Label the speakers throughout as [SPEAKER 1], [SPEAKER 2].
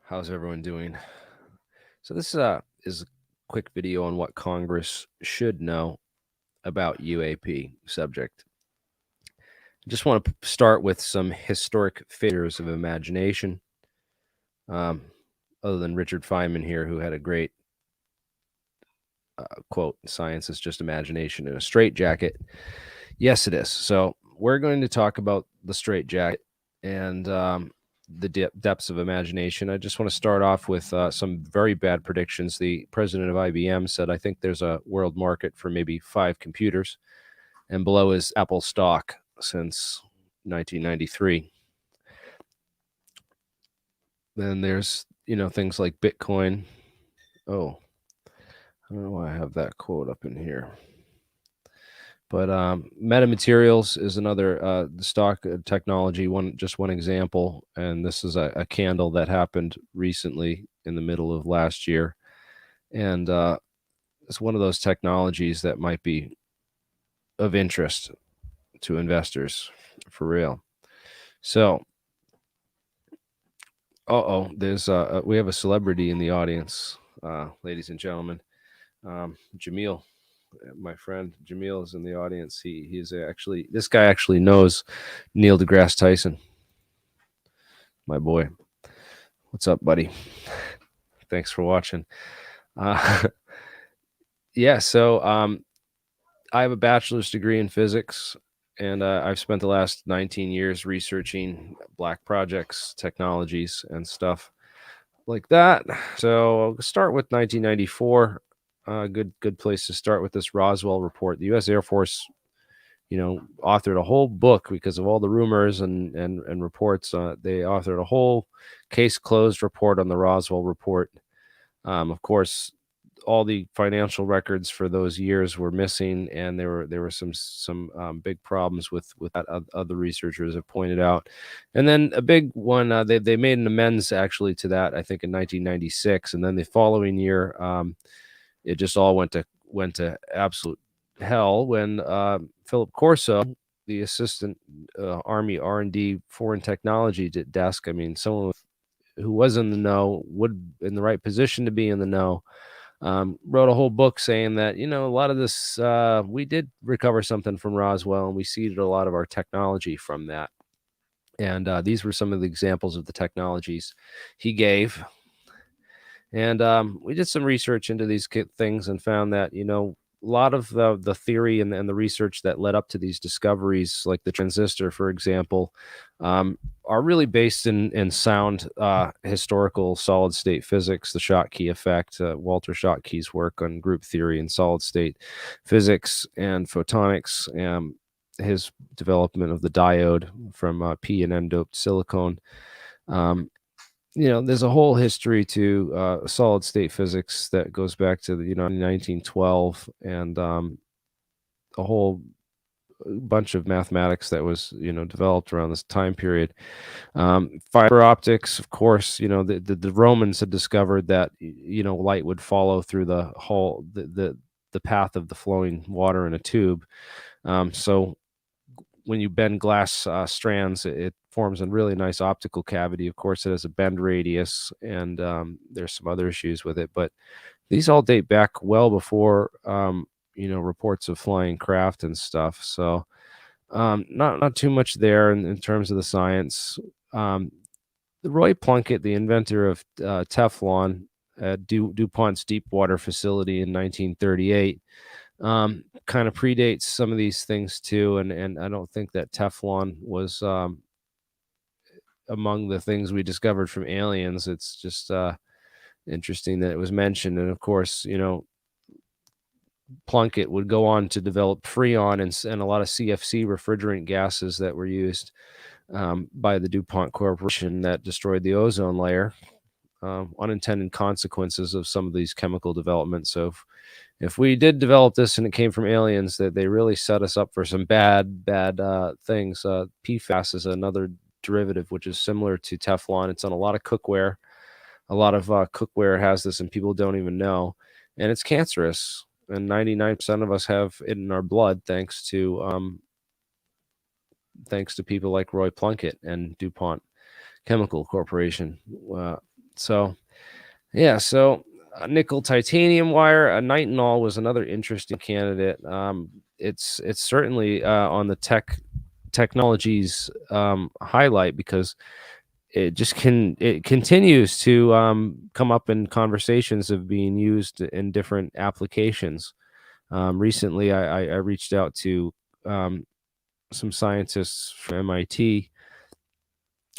[SPEAKER 1] How's everyone doing? So this is a quick video on what Congress should know about UAP subject. I just want to start with some historic figures of imagination. Other than Richard Feynman here, who had a great quote, "Science is just imagination in a straitjacket." Yes, it is. So we're going to talk about the straitjacket and the depths of imagination. I just want to start off with some very bad predictions. The president of IBM said, I think there's a world market for maybe 5 computers, and below is Apple stock since 1993. Then there's, things like Bitcoin. Oh, I don't know why I have that quote up in here. But metamaterials is another stock technology, just one example. And this is a candle that happened recently in the middle of last year. And it's one of those technologies that might be of interest to investors for real. So, there's we have a celebrity in the audience, ladies and gentlemen. Jamil, my friend Jamil is in the audience. This guy actually knows Neil deGrasse Tyson, my boy. What's up, buddy? Thanks for watching. Yeah, so I have a bachelor's degree in physics, and I've spent the last 19 years researching black projects, technologies, and stuff like that. So I'll start with 1994. Good place to start with this Roswell report. The U.S. Air Force, authored a whole book because of all the rumors and reports. They authored a whole case closed report on the Roswell report. Of course, all the financial records for those years were missing, and there were some big problems with that. Other researchers have pointed out, and then a big one. They made an amends actually to that, I think, in 1996, and then the following year, it just all went to absolute hell when Philip Corso, the assistant Army R&D foreign technology desk, I mean, someone who was in the know, in the right position to be in the know, wrote a whole book saying that, a lot of this, we did recover something from Roswell, and we seeded a lot of our technology from that. And these were some of the examples of the technologies he gave. And we did some research into these things and found that, a lot of the theory and the research that led up to these discoveries, like the transistor, for example, are really based in sound historical solid state physics, the Schottky effect, Walter Schottky's work on group theory and solid state physics and photonics, his development of the diode from P and N doped silicon. There's a whole history to solid state physics that goes back to 1912, and a whole bunch of mathematics that was developed around this time period. Fiber optics, of course, the Romans had discovered that light would follow through the path of the flowing water in a tube. So when you bend glass strands, it forms a really nice optical cavity. Of course, it has a bend radius, and there's some other issues with it. But these all date back well before, reports of flying craft and stuff. So not too much there in terms of the science. Roy Plunkett, the inventor of Teflon at DuPont's Deepwater facility in 1938, kind of predates some of these things too, and I don't think that Teflon was among the things we discovered from aliens. It's just interesting that it was mentioned. And of course, Plunkett would go on to develop Freon and a lot of CFC refrigerant gases that were used by the DuPont Corporation that destroyed the ozone layer. Unintended consequences of some of these chemical developments. So if we did develop this and it came from aliens, that they really set us up for some bad things. PFAS is another derivative which is similar to Teflon. It's on a lot of cookware. A lot of cookware has this, and people don't even know, and it's cancerous. And 99% of us have it in our blood, thanks to people like Roy Plunkett and DuPont Chemical Corporation. So yeah, so nickel titanium wire, nitinol was another interesting candidate. It's certainly on the technologies highlight, because it continues to come up in conversations of being used in different applications. Recently, I reached out to um, some scientists from MIT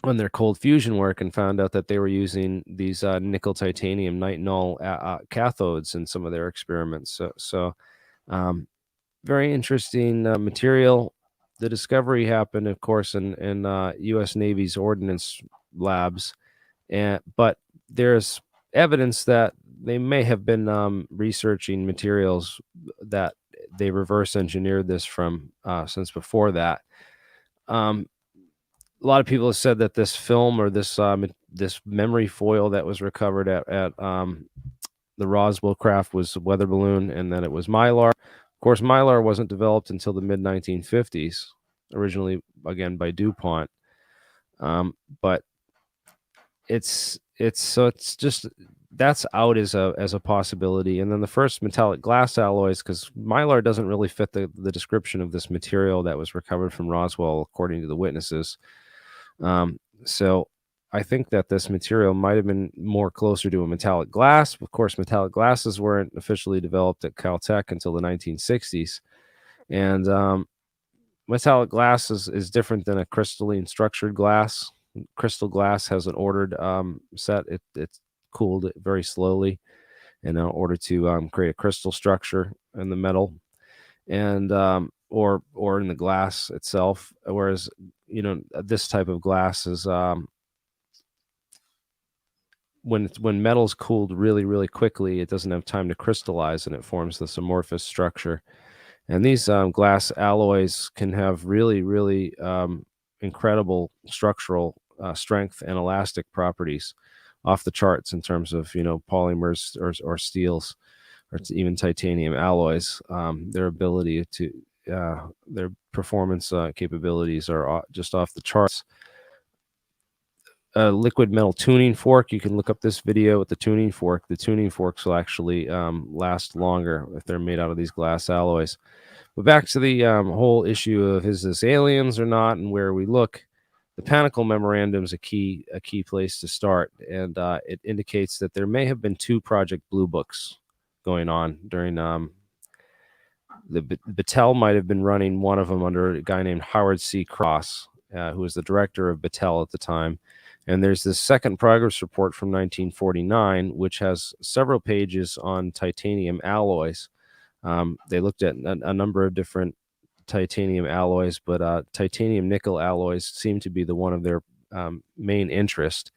[SPEAKER 1] on their cold fusion work and found out that they were using these nickel titanium nitinol cathodes in some of their experiments. So um, very interesting material. The discovery happened, of course, in U.S. Navy's ordnance labs, but there's evidence that they may have been researching materials that they reverse engineered this from since before that. Um, a lot of people have said that this film, or this memory foil that was recovered at the Roswell craft, was a weather balloon, and that it was mylar. Of course, mylar wasn't developed until the mid 1950s, originally again by DuPont. But it's just that's out as a possibility. And then the first metallic glass alloys, because mylar doesn't really fit the description of this material that was recovered from Roswell, according to the witnesses. So I think that this material might have been more closer to a metallic glass. Of course, metallic glasses weren't officially developed at Caltech until the 1960s. And metallic glass is different than a crystalline structured glass. Crystal glass has an ordered set. It's cooled very slowly in order to create a crystal structure in the metal, and or in the glass itself. Whereas this type of glass is when metal's cooled really really quickly, it doesn't have time to crystallize, and it forms this amorphous structure. And these glass alloys can have really really incredible structural strength and elastic properties, off the charts in terms of polymers or steels, or even titanium alloys. Their ability to their performance capabilities are just off the charts. A liquid metal tuning fork. You can look up this video with the tuning fork. The tuning forks will actually last longer if they're made out of these glass alloys. But back to the whole issue of, is this aliens or not, and where we look. The Panicle Memorandum is a key place to start, and it indicates that there may have been two Project Blue Books going on during Battelle might have been running one of them under a guy named Howard C. Cross, who was the director of Battelle at the time. And there's this second progress report from 1949, which has several pages on titanium alloys. They looked at a number of different titanium alloys, but titanium nickel alloys seem to be the one of their main interest,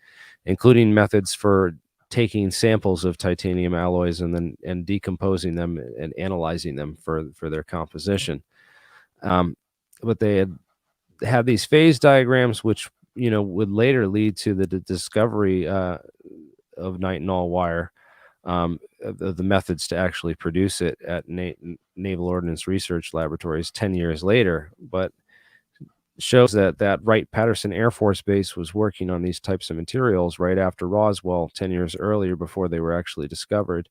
[SPEAKER 1] including methods for taking samples of titanium alloys and decomposing them and analyzing them for their composition. But they had these phase diagrams, which would later lead to the discovery of nitinol wire, the methods to actually produce it at Naval Ordnance Research Laboratories 10 years later. But shows that Wright-Patterson Air Force Base was working on these types of materials right after Roswell 10 years earlier, before they were actually discovered.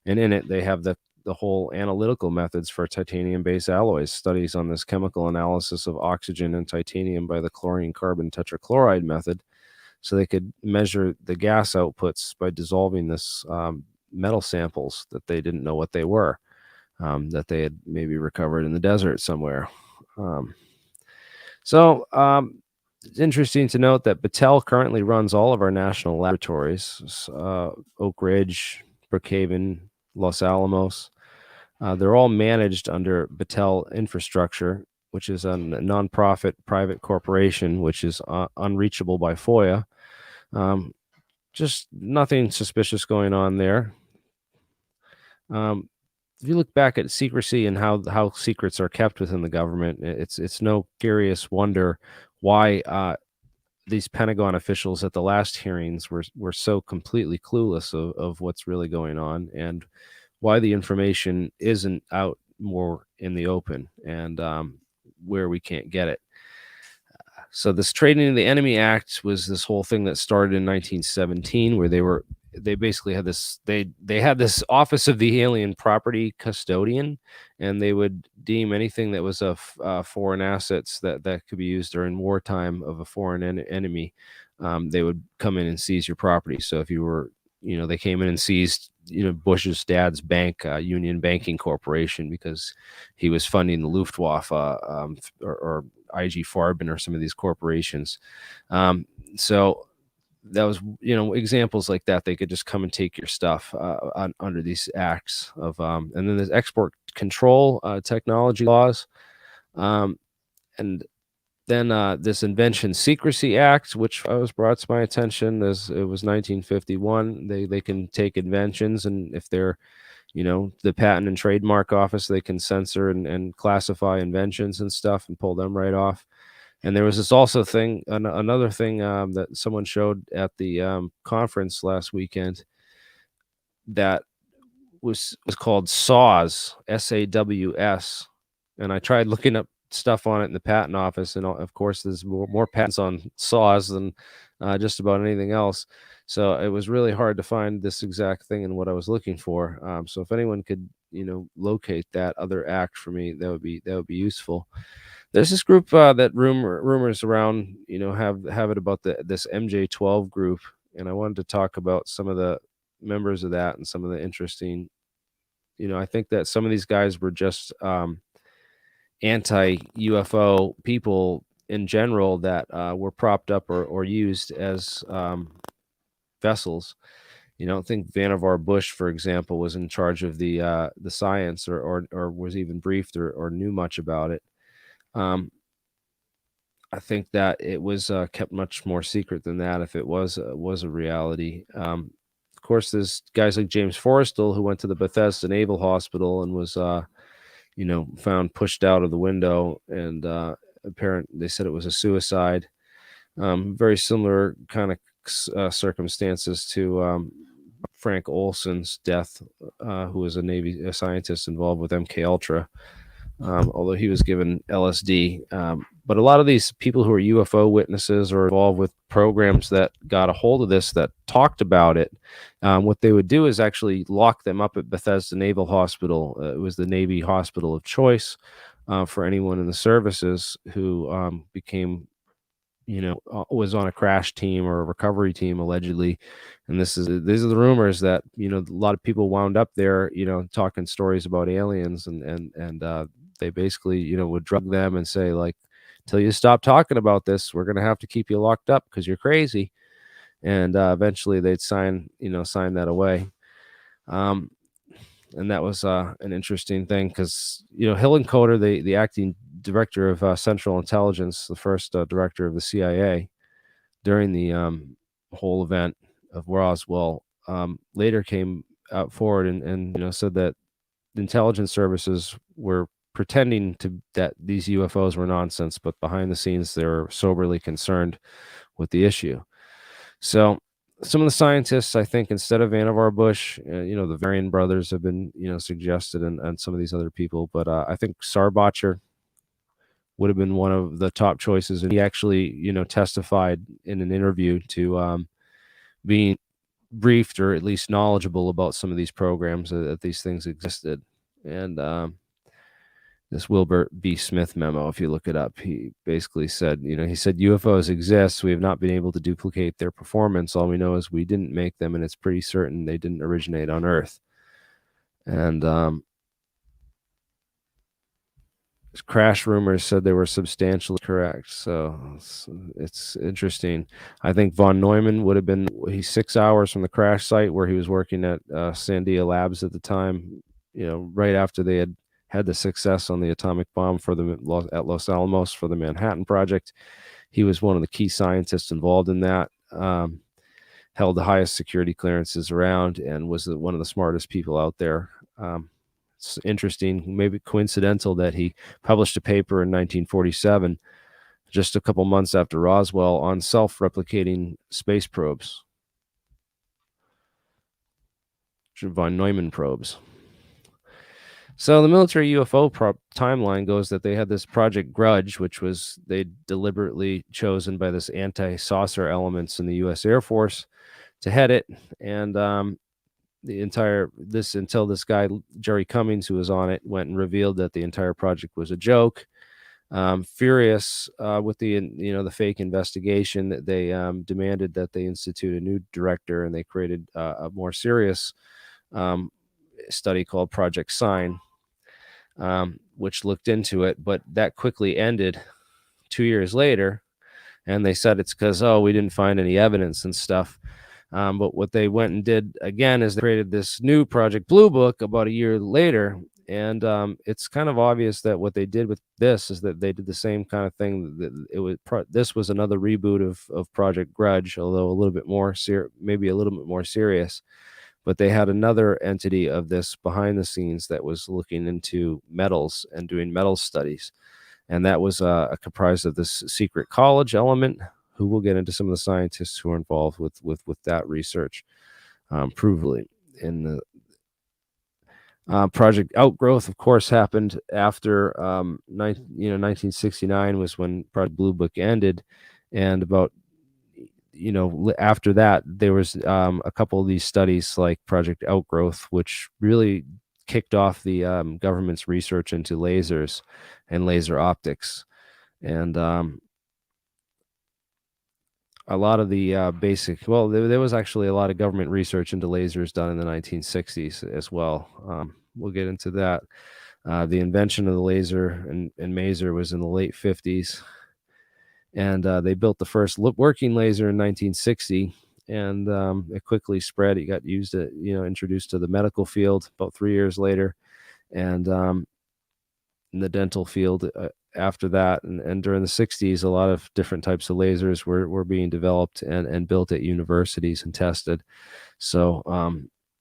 [SPEAKER 1] And in it, they have the whole analytical methods for titanium-based alloys, studies on this chemical analysis of oxygen and titanium by the chlorine-carbon tetrachloride method, so they could measure the gas outputs by dissolving this metal samples that they didn't know what they were, that they had maybe recovered in the desert somewhere. So it's interesting to note that Battelle currently runs all of our national laboratories, Oak Ridge, Brookhaven, Los Alamos. They're all managed under Battelle Infrastructure, which is a nonprofit private corporation, which is unreachable by FOIA. Just nothing suspicious going on there. If you look back at secrecy and how secrets are kept within the government, it's no curious wonder why these Pentagon officials at the last hearings were so completely clueless of what's really going on, and why the information isn't out more in the open, and where we can't get it. So this Trading in the Enemy Act was this whole thing that started in 1917, where they basically had this they had this Office of the Alien Property Custodian, and they would deem anything that was of foreign assets that could be used during wartime of a foreign enemy. They would come in and seize your property. So if you were, they came in and seized, Bush's dad's bank, Union Banking Corporation, because he was funding the Luftwaffe, or IG Farben or some of these corporations. So that was, examples like that. They could just come and take your stuff under these acts of, and then there's export control technology laws. And then this Invention Secrecy Act, which was brought to my attention, as it was 1951. They can take inventions, and if they're, the Patent and Trademark Office, they can censor and classify inventions and stuff and pull them right off. And there was this also thing, another thing that someone showed at the conference last weekend, that was called SAW, SAW. And I tried looking up stuff on it in the patent office, and of course there's more patents on SAW than just about anything else. So it was really hard to find this exact thing and what I was looking for. So if anyone could, locate that other act for me, that would be useful. There's this group that rumors around, have it about this MJ12 group, and I wanted to talk about some of the members of that and some of the interesting. I think that some of these guys were just anti-UFO people in general that were propped up or used as vessels. You don't think Vannevar Bush, for example, was in charge of the science, or was even briefed or knew much about it. I think that it was kept much more secret than that, if it was a reality. Of course, there's guys like James Forrestal, who went to the Bethesda Naval Hospital and was found pushed out of the window, and they said it was a suicide. Very similar kind of circumstances to Frank Olson's death, who was a Navy scientist involved with MK Ultra, although he was given LSD. But a lot of these people who are UFO witnesses or involved with programs that got a hold of this, that talked about it, what they would do is actually lock them up at Bethesda Naval Hospital. It was the Navy hospital of choice for anyone in the services who became, was on a crash team or a recovery team, allegedly. And these are the rumors that, a lot of people wound up there, talking stories about aliens, and they basically, would drug them and say, like, till you stop talking about this, we're going to have to keep you locked up because you're crazy. And eventually they'd sign that away. And that was an interesting thing, because, Helen Coder, the acting director of Central Intelligence, the first director of the CIA during the whole event of Roswell, later came out forward and said that the intelligence services were pretending that these UFOs were nonsense, but behind the scenes they were soberly concerned with the issue. So some of the scientists, I think, instead of Vannevar Bush, the Varian brothers have been, suggested, and some of these other people, but I think Sarbacher would have been one of the top choices. And he actually, testified in an interview to being briefed, or at least knowledgeable about some of these programs, that these things existed. And this Wilbur B. Smith memo, if you look it up, he basically said, he said, UFOs exist. We have not been able to duplicate their performance. All we know is we didn't make them, and it's pretty certain they didn't originate on Earth. And crash rumors said they were substantially correct. So it's interesting. I think von Neumann would have been, he's 6 hours from the crash site where he was working at Sandia Labs at the time, right after they had the success on the atomic bomb at Los Alamos for the Manhattan Project. He was one of the key scientists involved in that, held the highest security clearances around, and was one of the smartest people out there. It's interesting, maybe coincidental, that he published a paper in 1947, just a couple months after Roswell, on self-replicating space probes, von Neumann probes. So the military UFO timeline goes that they had this Project Grudge, which was they deliberately chosen by this anti-saucer elements in the U.S. Air Force to head it, and the entire this until this guy Jerry Cummings, who was on it, went and revealed that the entire project was a joke. Furious with the fake investigation, they demanded that they institute a new director, and they created a more serious um, study called Project Sign, which looked into it, but that quickly ended 2 years later. And they said it's because, oh, we didn't find any evidence and stuff. But what they went and did again is they created this new Project Blue Book about a year later. And it's kind of obvious that what they did with this is that they did the same kind of thing. This was another reboot of Project Grudge, although a little bit more maybe a little bit more serious. But they had another entity of this behind the scenes that was looking into metals and doing metal studies, and that was comprised of this secret college element, who will get into some of the scientists who are involved with that research. Provably in the Project Outgrowth, of course, happened after 1969 was when Project Blue Book ended, and about after that there was a couple of these studies like Project Outgrowth, which really kicked off the government's research into lasers and laser optics. And a lot of the there was actually a lot of government research into lasers done in the 1960s as well. We'll get into that. The invention of the laser and maser was in the late 50s, and they built the first working laser in 1960, and it quickly spread. It got used to, introduced to the medical field about 3 years later, and in the dental field after that. And during the 60s, a lot of different types of lasers were being developed and built at universities and tested. So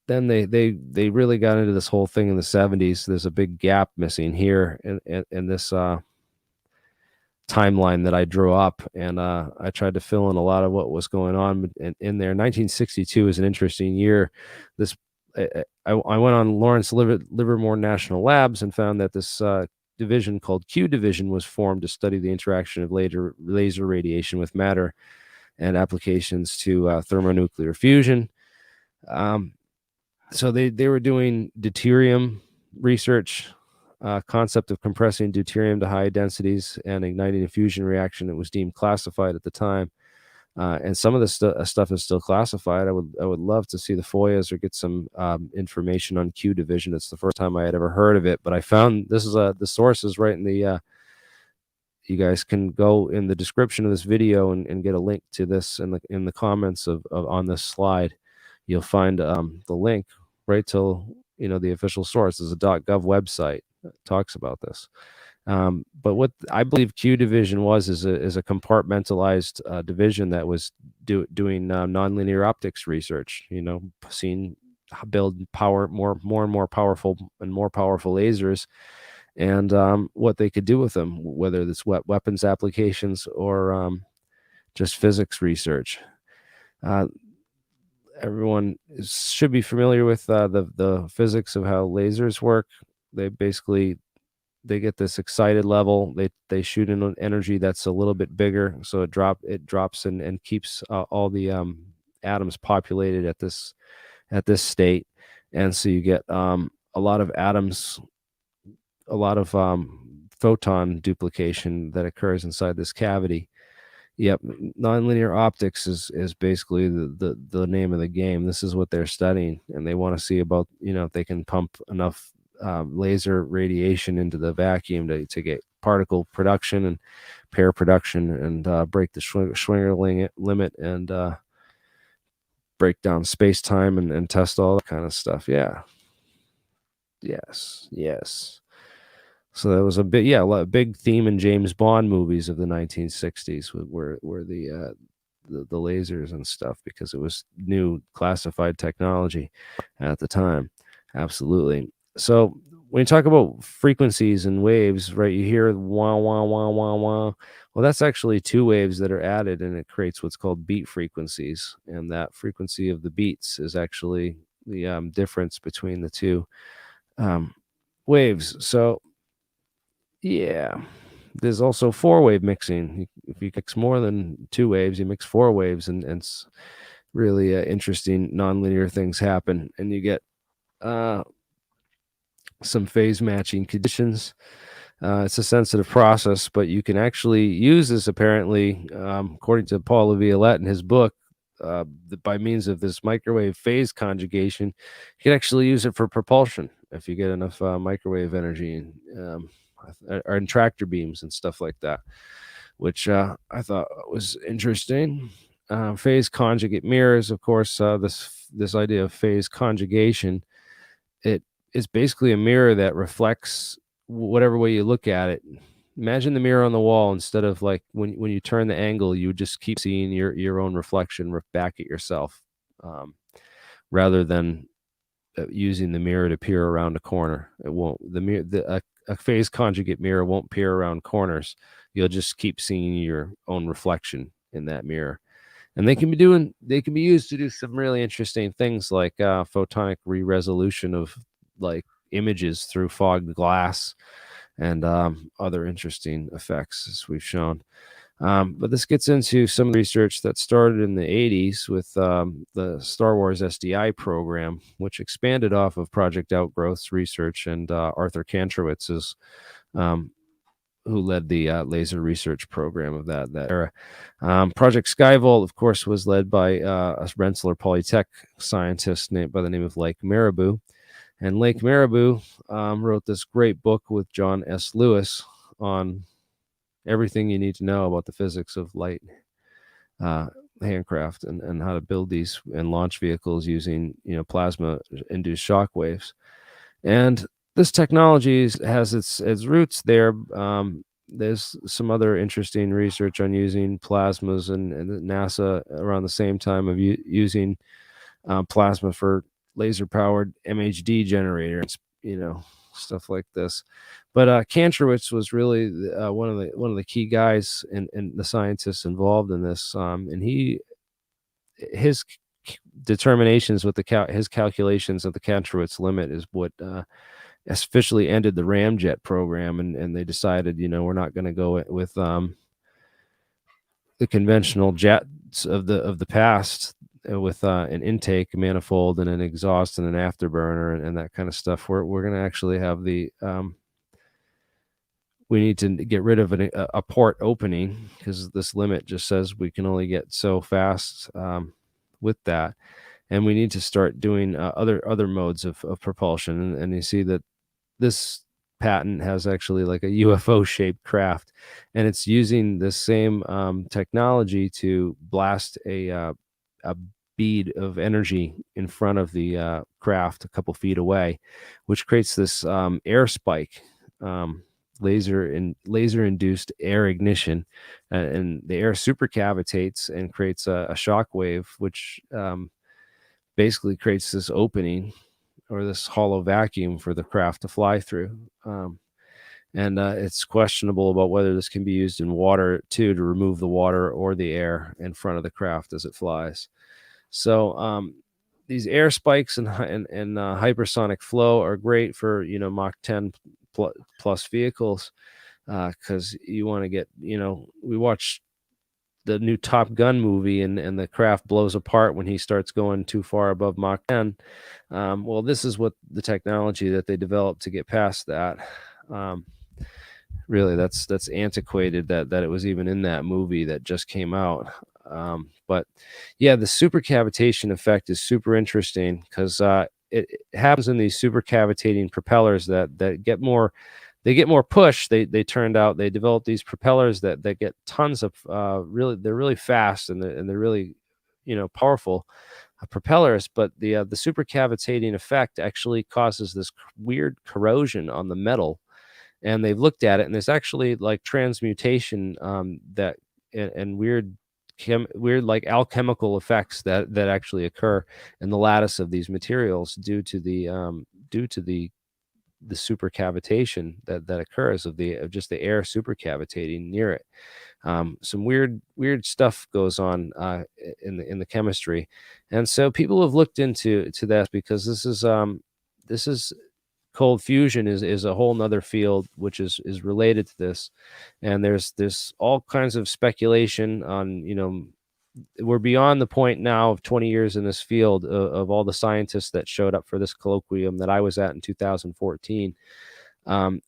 [SPEAKER 1] then they really got into this whole thing in the 70s. There's a big gap missing here in this timeline that I drew up, and I tried to fill in a lot of what was going on in there. 1962 is an interesting year. This I went on Lawrence Livermore National Labs and found that this division called Q Division was formed to study the interaction of laser radiation with matter and applications to thermonuclear fusion. So they were doing deuterium research, concept of compressing deuterium to high densities and igniting a fusion reaction that was deemed classified at the time. And some of this stuff is still classified. I would love to see the FOIAs or get some information on Q Division. It's the first time I had ever heard of it, but I found this is the source is right in the. You guys can go in the description of this video and get a link to this in the comments of on this slide. You'll find the link right till the official source is a .gov website that talks about this. But what I believe Q Division is a compartmentalized division that was doing nonlinear optics research. Seeing build more and more powerful lasers, and what they could do with them, whether it's weapons applications or just physics research. Everyone should be familiar with the physics of how lasers work. They get this excited level. They shoot in an energy that's a little bit bigger, so it drops and keeps all the atoms populated at this state, and so you get a lot of atoms, a lot of photon duplication that occurs inside this cavity. Yep, nonlinear optics is basically the name of the game. This is what they're studying, and they want to see about if they can pump enough laser radiation into the vacuum to get particle production and pair production and break the Schwinger limit and break down space-time and test all that kind of stuff. Yeah. Yes. So that was a big theme in James Bond movies of the 1960s were the lasers and stuff, because it was new classified technology at the time. Absolutely. So when you talk about frequencies and waves, right, you hear wah, wah, wah, wah, wah. Well, that's actually two waves that are added, and it creates what's called beat frequencies. And that frequency of the beats is actually the difference between the two. waves. So yeah, there's also four-wave mixing. If you mix more than two waves, you mix four waves, and it's really interesting nonlinear things happen, and you get some phase matching conditions. It's a sensitive process, but you can actually use this apparently, according to Paul Laviolette in his book, by means of this microwave phase conjugation. You can actually use it for propulsion if you get enough microwave energy or in tractor beams and stuff like that, which I thought was interesting. Phase conjugate mirrors, of course, this idea of phase conjugation, it is basically a mirror that reflects whatever way you look at it. Imagine the mirror on the wall. Instead of like when you turn the angle, you just keep seeing your own reflection back at yourself, rather than using the mirror to peer around a corner. It won't. A phase conjugate mirror won't peer around corners. You'll just keep seeing your own reflection in that mirror. And they can be used to do some really interesting things, like photonic re-resolution of like images through fogged glass, and other interesting effects, as we've shown. But this gets into some research that started in the 80s with the Star Wars SDI program, which expanded off of Project Outgrowth's research and Arthur Kantrowitz's, who led the laser research program of that era. Project Skyvolt, of course, was led by a Rensselaer Polytech scientist by the name of Lake Marabou. And Lake Marabou wrote this great book with John S. Lewis on everything you need to know about the physics of light handcraft and how to build these and launch vehicles using plasma-induced shock waves. And this technology has its roots there. There's some other interesting research on using plasmas, and NASA around the same time of using plasma for laser-powered MHD generators, stuff like this. But Kantrowitz was really one of the key guys and the scientists involved in this, and his determinations with his calculations of the Kantrowitz limit is what officially ended the ramjet program, and they decided, we're not going to go with the conventional jets of the past, with an intake manifold and an exhaust and an afterburner and that kind of stuff. We're going to actually have we need to get rid of a port opening, because this limit just says we can only get so fast with that, and we need to start doing other modes of propulsion. And you see that this patent has actually like a UFO shaped craft, and it's using the same technology to blast a bead of energy in front of the craft a couple feet away, which creates this air spike, laser induced air ignition, and the air supercavitates and creates a shock wave, which basically creates this opening or this hollow vacuum for the craft to fly through. And it's questionable about whether this can be used in water too, to remove the water or the air in front of the craft as it flies. So these air spikes and hypersonic flow are great for Mach 10 plus vehicles, because you want to get, we watched the new Top Gun movie, and the craft blows apart when he starts going too far above Mach 10. Well, this is what the technology that they developed to get past that. Really, that's antiquated that it was even in that movie that just came out. But yeah, the supercavitation effect is super interesting, because it happens in these supercavitating propellers that get more. They get more push. They turned out they developed these propellers that get tons of they're really fast, and they're really powerful propellers. But the supercavitating effect actually causes this weird corrosion on the metal, and they've looked at it, and there's actually like transmutation that and weird like alchemical effects that actually occur in the lattice of these materials due to the supercavitation that occurs of just the air supercavitating near it. Some weird stuff goes on in the chemistry, and so people have looked into that, because this is cold fusion is a whole nother field which is related to this, and there's all kinds of speculation on, we're beyond the point now of 20 years in this field of all the scientists that showed up for this colloquium that I was at in 2014.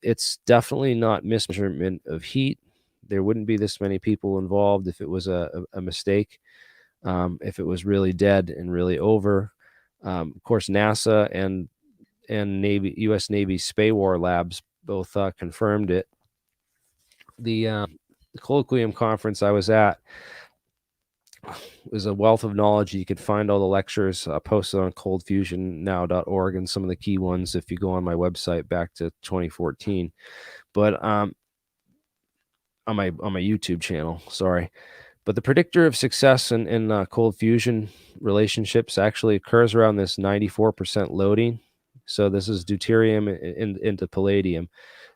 [SPEAKER 1] It's definitely not mismeasurement of heat. There wouldn't be this many people involved if it was a mistake, if it was really dead and really over. Of course, NASA and Navy, U.S. Navy SPAWAR labs both confirmed it. The colloquium conference I was at was a wealth of knowledge. You could find all the lectures posted on coldfusionnow.org and some of the key ones if you go on my website back to 2014. But on my YouTube channel, sorry. But the predictor of success in cold fusion relationships actually occurs around this 94% loading. So this is deuterium into palladium.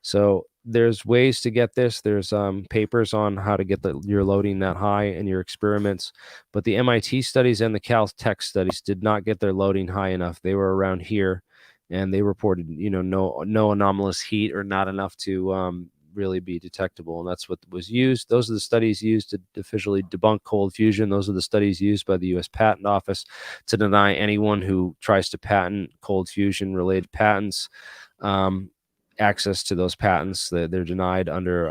[SPEAKER 1] So there's ways to get this. There's papers on how to get your loading that high in your experiments. But the MIT studies and the Caltech studies did not get their loading high enough. They were around here, and they reported, no anomalous heat or not enough to really be detectable, and that's what was used. Those are the studies used to officially debunk cold fusion. Those are the studies used by the U.S. Patent Office to deny anyone who tries to patent cold fusion related patents access to those patents. They're denied under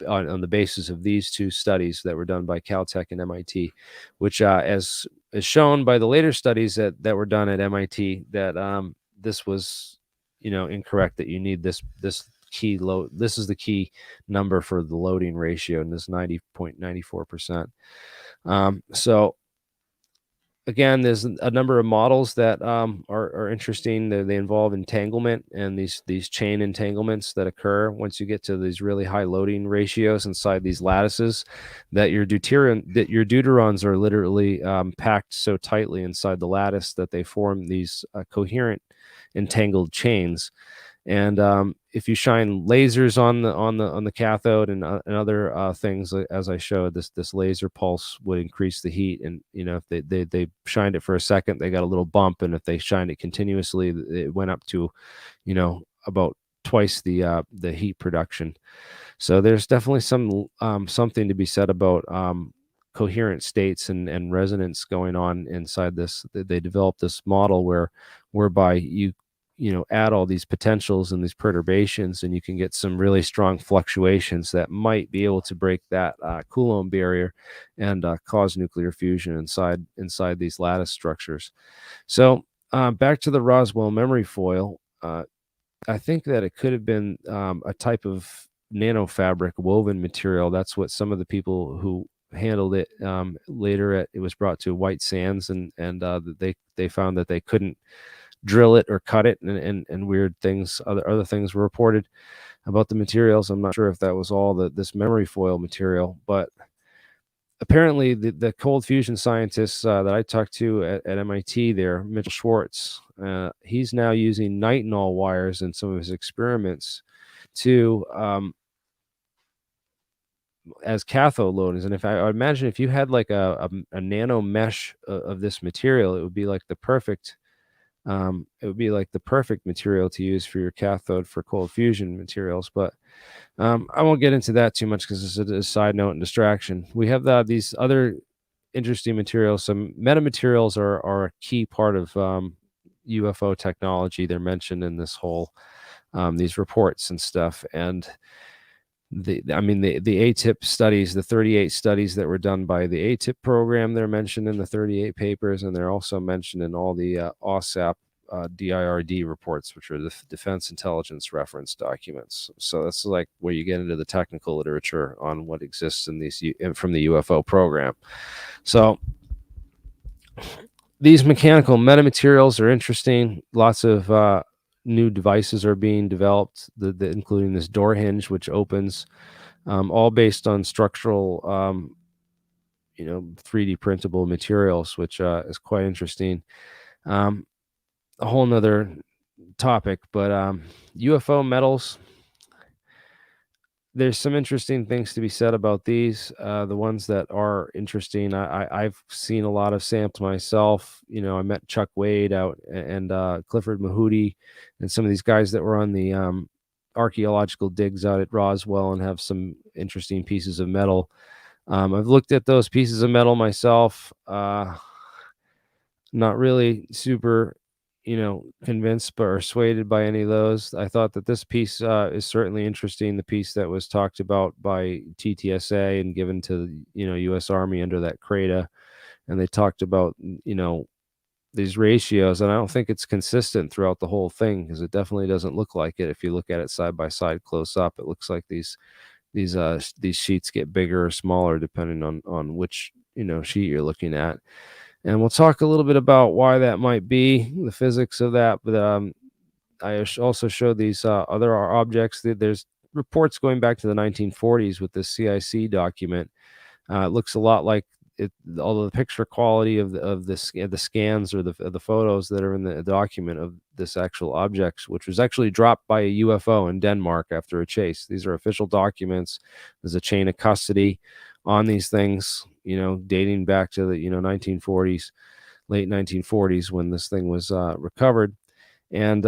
[SPEAKER 1] on the basis of these two studies that were done by Caltech and MIT, which as is shown by the later studies that were done at MIT, that this was incorrect, that you need this key load. This is the key number for the loading ratio, and this 90.94%. So again, there's a number of models that are interesting. They involve entanglement and these chain entanglements that occur once you get to these really high loading ratios inside these lattices, that your deuterons are literally packed so tightly inside the lattice that they form these coherent entangled chains. And if you shine lasers on the cathode and other things, as I showed, this laser pulse would increase the heat. And if they shined it for a second, they got a little bump, and if they shined it continuously, it went up to about twice the heat production. So there's definitely something to be said about coherent states and resonance going on inside this. They developed this model whereby you add all these potentials and these perturbations, and you can get some really strong fluctuations that might be able to break that Coulomb barrier and cause nuclear fusion inside these lattice structures. So back to the Roswell memory foil. I think that it could have been a type of nanofabric woven material. That's what some of the people who handled it later, it was brought to White Sands, and they found that they couldn't drill it or cut it, and weird things, other things were reported about the materials. I'm not sure if that was all this memory foil material, but apparently the cold fusion scientists that I talked to at MIT there, Mitchell Schwartz, he's now using nitinol wires in some of his experiments to as cathode loadings. And I imagine if you had like a nano mesh of this material, it would be like the perfect material to use for your cathode for cold fusion materials. But I won't get into that too much because it's a side note and distraction. We have these other interesting materials. Some metamaterials are a key part of UFO technology. They're mentioned in this whole these reports and stuff. And the ATIP studies, the 38 studies that were done by the ATIP program, they're mentioned in the 38 papers, and they're also mentioned in all the OSAP DIRD reports, which are the Defense Intelligence Reference documents. So that's like where you get into the technical literature on what exists in these from the UFO program. So these mechanical metamaterials are interesting. Lots of new devices are being developed, including this door hinge, which opens, all based on structural, 3D printable materials, which is quite interesting. A whole nother topic, but UFO metals, there's some interesting things to be said about these. The ones that are interesting, I've seen a lot of samples myself. I met Chuck Wade out and Clifford Mahooty and some of these guys that were on the archaeological digs out at Roswell and have some interesting pieces of metal. I've looked at those pieces of metal myself. Not really super, convinced or persuaded by any of those. I thought that this piece is certainly interesting. The piece that was talked about by TTSA and given to the, U.S. Army under that CRADA, and they talked about, these ratios, and I don't think it's consistent throughout the whole thing because it definitely doesn't look like it. If you look at it side by side, close up, it looks like these sheets get bigger or smaller depending on which sheet you're looking at. And we'll talk a little bit about why that might be, the physics of that. But I also showed these other objects. There's reports going back to the 1940s with this CIC document. It looks a lot like it, although the picture quality of the scans or the photos that are in the document of this actual object, which was actually dropped by a UFO in Denmark after a chase. These are official documents. There's a chain of custody on these things, dating back to the 1940s, late 1940s when this thing was recovered. And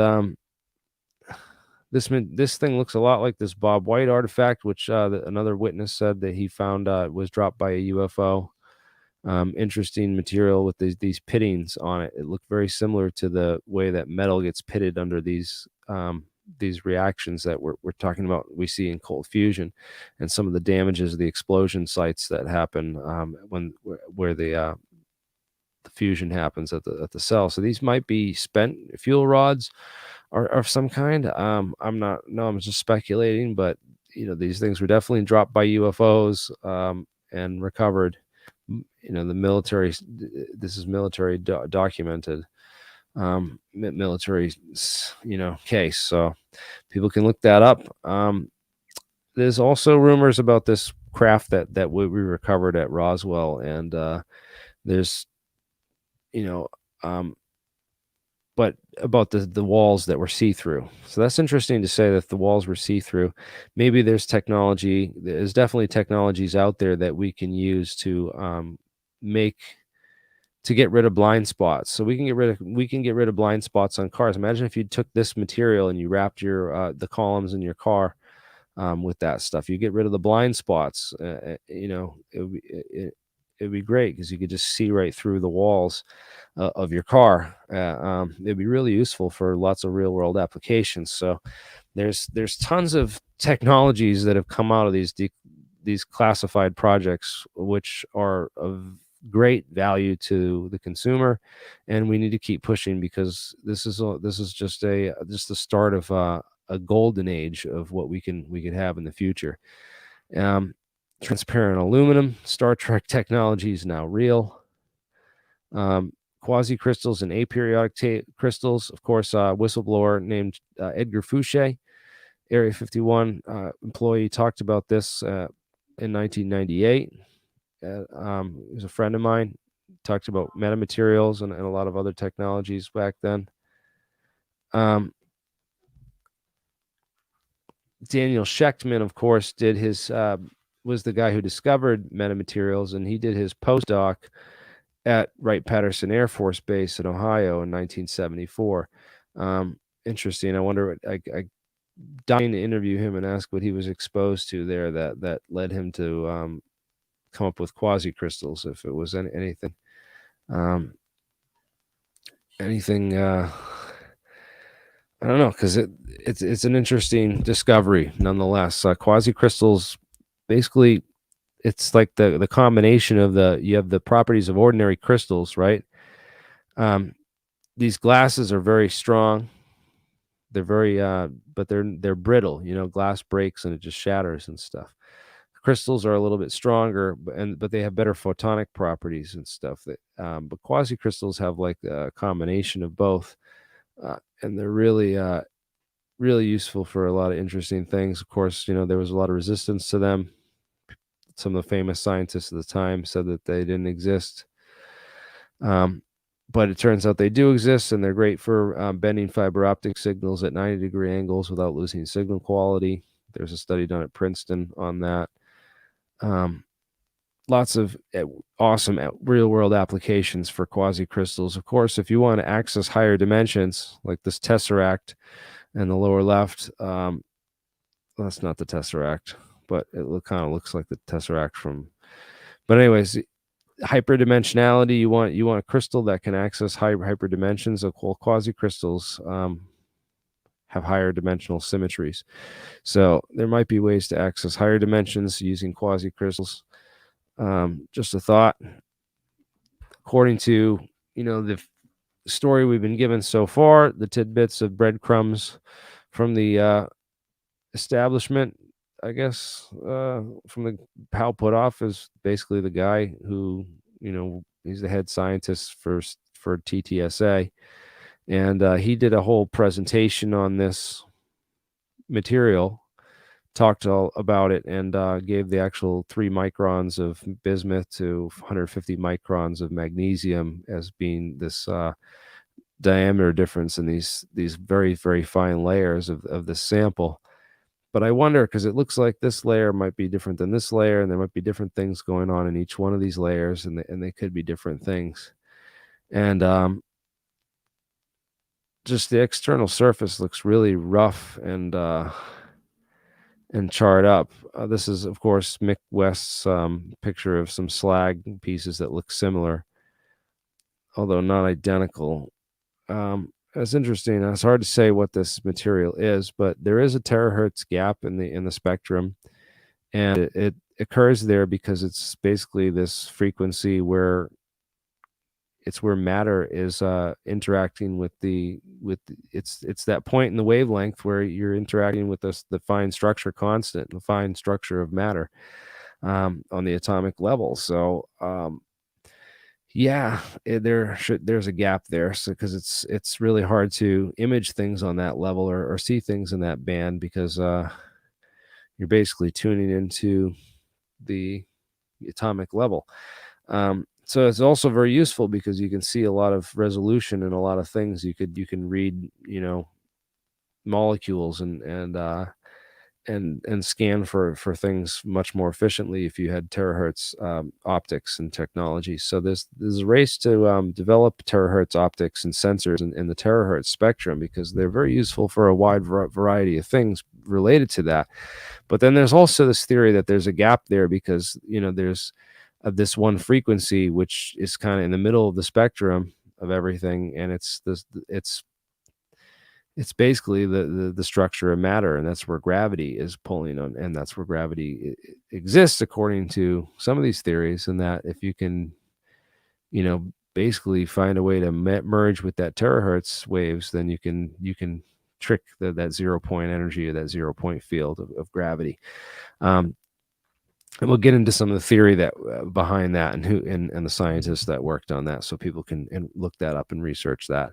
[SPEAKER 1] this thing looks a lot like this Bob White artifact, which another witness said that he found was dropped by a UFO. Interesting material with these pittings on it. It looked very similar to the way that metal gets pitted under these reactions that we're talking about. We see in cold fusion, and some of the damages of the explosion sites that happen where the fusion happens at the cell. So these might be spent fuel rods or of some kind. I'm just speculating, but these things were definitely dropped by UFOs and recovered. The military, this is military documented military case, so people can look that up. There's also rumors about this craft that we recovered at Roswell, and there's but about the walls that were see-through. So that's interesting to say that the walls were see-through. Maybe there's definitely technologies out there that we can use to get rid of blind spots. So we can get rid of blind spots on cars. Imagine if you took this material and you wrapped the columns in your car with that stuff. You get rid of the blind spots. It'd be great because you could just see right through the walls of your car. It'd be really useful for lots of real world applications. So there's tons of technologies that have come out of these classified projects, which are of great value to the consumer, and we need to keep pushing because this is just the start of a golden age of what we could have in the future. Transparent aluminum, Star Trek technology is now real. Quasi crystals and aperiodic crystals, of course. Whistleblower named Edgar Fouché, Area 51 employee, talked about this in 1998. He was a friend of mine. Talked about metamaterials and a lot of other technologies back then. Daniel Schechtman, of course, was the guy who discovered metamaterials, and he did his postdoc at Wright-Patterson Air Force Base in Ohio in 1974. Interesting. I wonder I dying to interview him and ask what he was exposed to there that led him to come up with quasi crystals, if it was anything. I don't know, because it's an interesting discovery nonetheless. Quasi crystals, basically, it's like the combination of you have the properties of ordinary crystals, right? These glasses are very strong. They're very, but they're brittle. Glass breaks and it just shatters and stuff. Crystals are a little bit stronger, but they have better photonic properties and stuff. But quasi crystals have like a combination of both, and they're really really useful for a lot of interesting things. Of course, there was a lot of resistance to them. Some of the famous scientists at the time said that they didn't exist. But it turns out they do exist, and they're great for bending fiber optic signals at 90-degree angles without losing signal quality. There's a study done at Princeton on that. Lots of awesome real world applications for quasicrystals. Of course, if you want to access higher dimensions, like this tesseract in the lower left, that's not the tesseract, but it kind of looks like the tesseract from. But anyways, hyperdimensionality. You want a crystal that can access high hyperdimensions. Of quasicrystals have higher dimensional symmetries, so there might be ways to access higher dimensions using quasicrystals. Just a thought. According to the story we've been given so far, the tidbits of breadcrumbs from the establishment, I guess, from the Pal Puthoff is basically the guy who, he's the head scientist for TTSA, and he did a whole presentation on this material, talked all about it, and gave the actual 3 microns of bismuth to 150 microns of magnesium as being this diameter difference in these very, very fine layers of this sample. But I wonder, because it looks like this layer might be different than this layer, and there might be different things going on in each one of these layers, and they could be different things. And just the external surface looks really rough and charred up. This is, of course, Mick West's picture of some slag pieces that look similar, although not identical. It's interesting. It's hard to say what this material is, but there is a terahertz gap in the spectrum, and it occurs there because it's basically this frequency where matter is interacting with it's that point in the wavelength where you're interacting with the fine structure constant, the fine structure of matter on the atomic level. So there's a gap there, so because it's really hard to image things on that level or see things in that band, because you're basically tuning into the atomic level. So it's also very useful because you can see a lot of resolution and a lot of things. You can read, molecules and scan for things much more efficiently if you had terahertz optics and technology. So there's a race to develop terahertz optics and sensors in the terahertz spectrum, because they're very useful for a wide variety of things related to that. But then there's also this theory that there's a gap there because there's this one frequency which is kind of in the middle of the spectrum of everything, and it's basically the structure of matter, and that's where gravity is pulling on, and that's where gravity exists according to some of these theories. And that if you can basically find a way to merge with that terahertz waves, then you can trick that 0 point energy or that 0 point field of gravity. And we'll get into some of the theory that behind that, and who and the scientists that worked on that, so people can look that up and research that.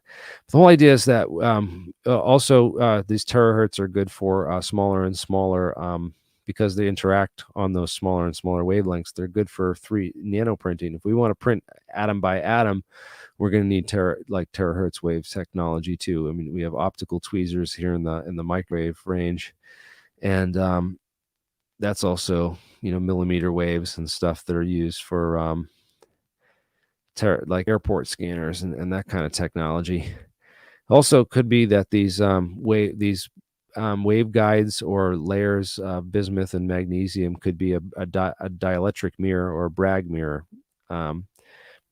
[SPEAKER 1] The whole idea is that also these terahertz are good for smaller and smaller, because they interact on those smaller and smaller wavelengths. They're good for 3 nanoprinting. If we want to print atom by atom, we're going to need terahertz wave technology too. I mean, we have optical tweezers here in the microwave range, and that's also millimeter waves and stuff that are used for like airport scanners and that kind of technology. Also, could be that these wave guides or layers of bismuth and magnesium could be a dielectric mirror or a Bragg mirror.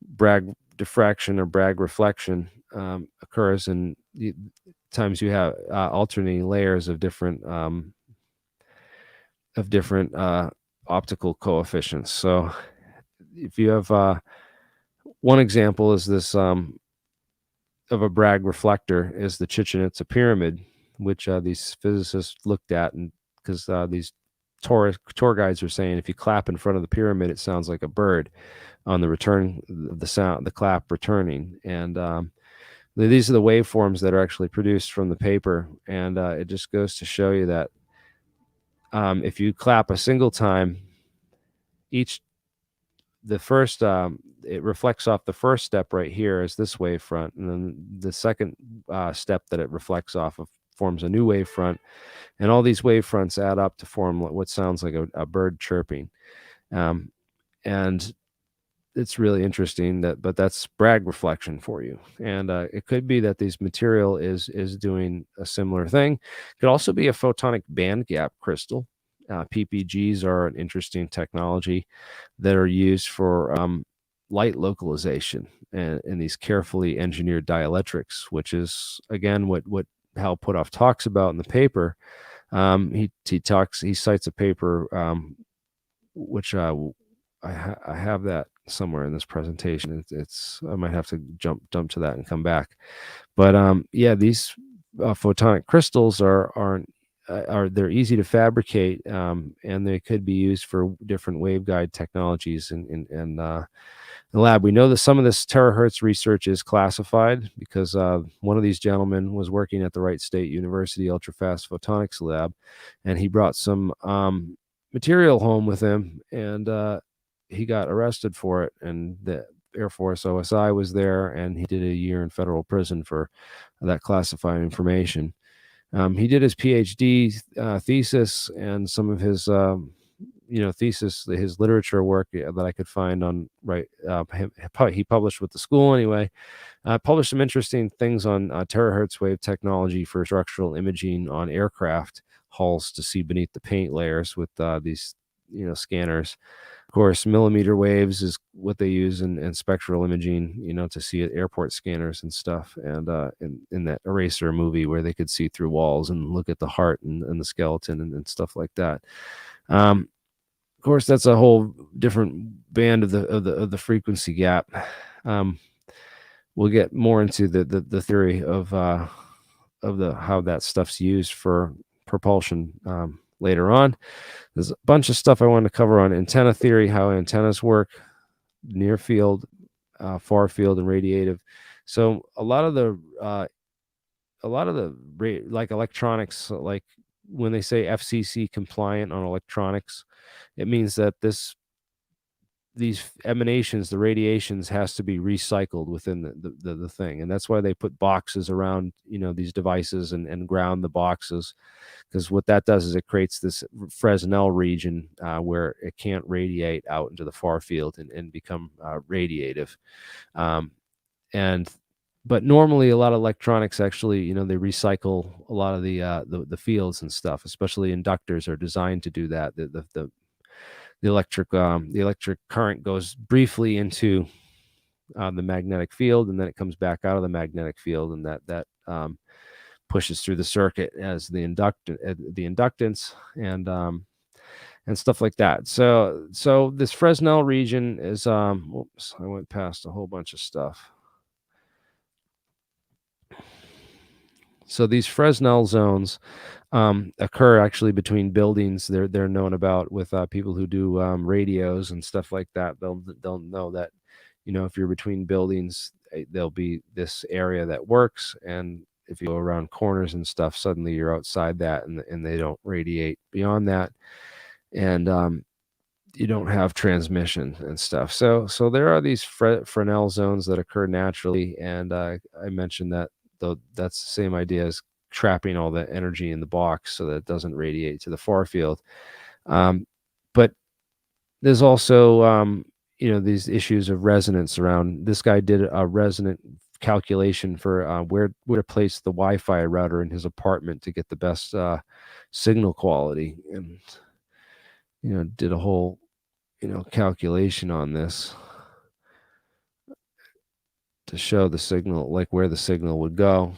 [SPEAKER 1] Bragg diffraction or Bragg reflection occurs in times you have alternating layers of different optical coefficients. So if you have one example is this of a Bragg reflector is the Chichen Itza pyramid, which these physicists looked at, and because these tour guides are saying if you clap in front of the pyramid, it sounds like a bird on the return, the clap returning. And these are the waveforms that are actually produced from the paper, and it just goes to show you that if you clap a single time, the first it reflects off the first step right here is this wavefront, and then the second step that it reflects off of forms a new wavefront, and all these wavefronts add up to form what sounds like a bird chirping. And it's really interesting but that's Bragg reflection for you. And it could be that this material is doing a similar thing. It could also be a photonic band gap crystal. PPGs are an interesting technology that are used for light localization and these carefully engineered dielectrics, which is again what Hal Puthoff talks about in the paper. He cites a paper which I have that somewhere in this presentation. It's I might have to jump to that and come back. But yeah, these photonic crystals are they're easy to fabricate, and they could be used for different waveguide technologies in the lab. We know that some of this terahertz research is classified because one of these gentlemen was working at the Wright State University ultrafast photonics lab, and he brought some material home with him, and he got arrested for it. And the Air Force OSI was there, and he did a year in federal prison for that classified information. He did his PhD thesis and some of his thesis, his literature work that I could find on he published with the school anyway. Published some interesting things on terahertz wave technology for structural imaging on aircraft hulls to see beneath the paint layers with these scanners. Of course, millimeter waves is what they use in spectral imaging, to see at airport scanners and stuff. And in that Eraser movie where they could see through walls and look at the heart and the skeleton and stuff like that. Of course, that's a whole different band of the frequency gap. We'll get more into the theory of how that stuff's used for propulsion later on. There's a bunch of stuff I want to cover on antenna theory, how antennas work, near field, far field, and radiative. So a lot of the like electronics, like when they say FCC compliant on electronics, it means that these emanations, the radiations, has to be recycled within the thing. And that's why they put boxes around these devices and ground the boxes, because what that does is it creates this Fresnel region where it can't radiate out into the far field and become radiative. But normally a lot of electronics actually, they recycle a lot of the fields and stuff, especially inductors are designed to do that. The electric current goes briefly into the magnetic field, and then it comes back out of the magnetic field, and that pushes through the circuit as the inductance and stuff like that. So this Fresnel region is whoops, I went past a whole bunch of stuff. So these Fresnel zones occur actually between buildings. They're known about with people who do radios and stuff like that. They'll know that if you're between buildings, there'll be this area that works, and if you go around corners and stuff, suddenly you're outside that, and they don't radiate beyond that, and you don't have transmission and stuff. So there are these Fresnel zones that occur naturally, and I mentioned that. Though that's the same idea as trapping all the energy in the box so that it doesn't radiate to the far field. But there's also, these issues of resonance around. This guy did a resonant calculation for where to place the Wi-Fi router in his apartment to get the best signal quality, and did a whole, calculation on this to show the signal, like where the signal would go.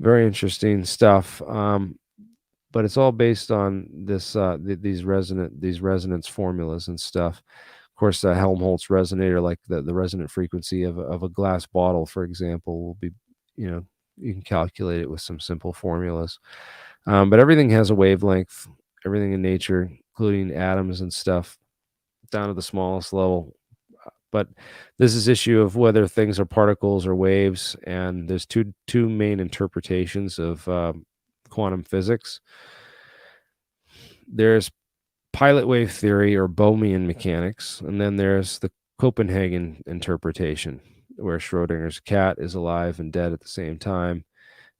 [SPEAKER 1] Very interesting stuff. But it's all based on this these resonance formulas and stuff. Of course, the Helmholtz resonator, like the resonant frequency of a glass bottle, for example, will be, you can calculate it with some simple formulas. But everything has a wavelength. Everything in nature, including atoms and stuff, down to the smallest level. But this is issue of whether things are particles or waves, and there's two main interpretations of quantum physics. There's pilot wave theory or Bohmian mechanics, and then there's the Copenhagen interpretation, where Schrodinger's cat is alive and dead at the same time,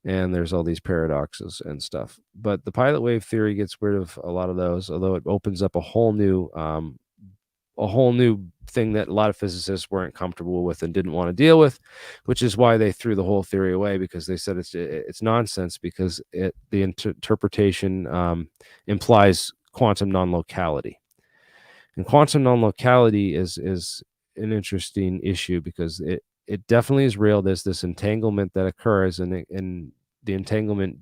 [SPEAKER 1] and there's all these paradoxes and stuff. But the pilot wave theory gets rid of a lot of those, although it opens up a whole new thing that a lot of physicists weren't comfortable with and didn't want to deal with, which is why they threw the whole theory away, because they said it's nonsense, because the interpretation implies quantum non-locality. And quantum non-locality is an interesting issue, because it definitely is real. There's this entanglement that occurs, and the entanglement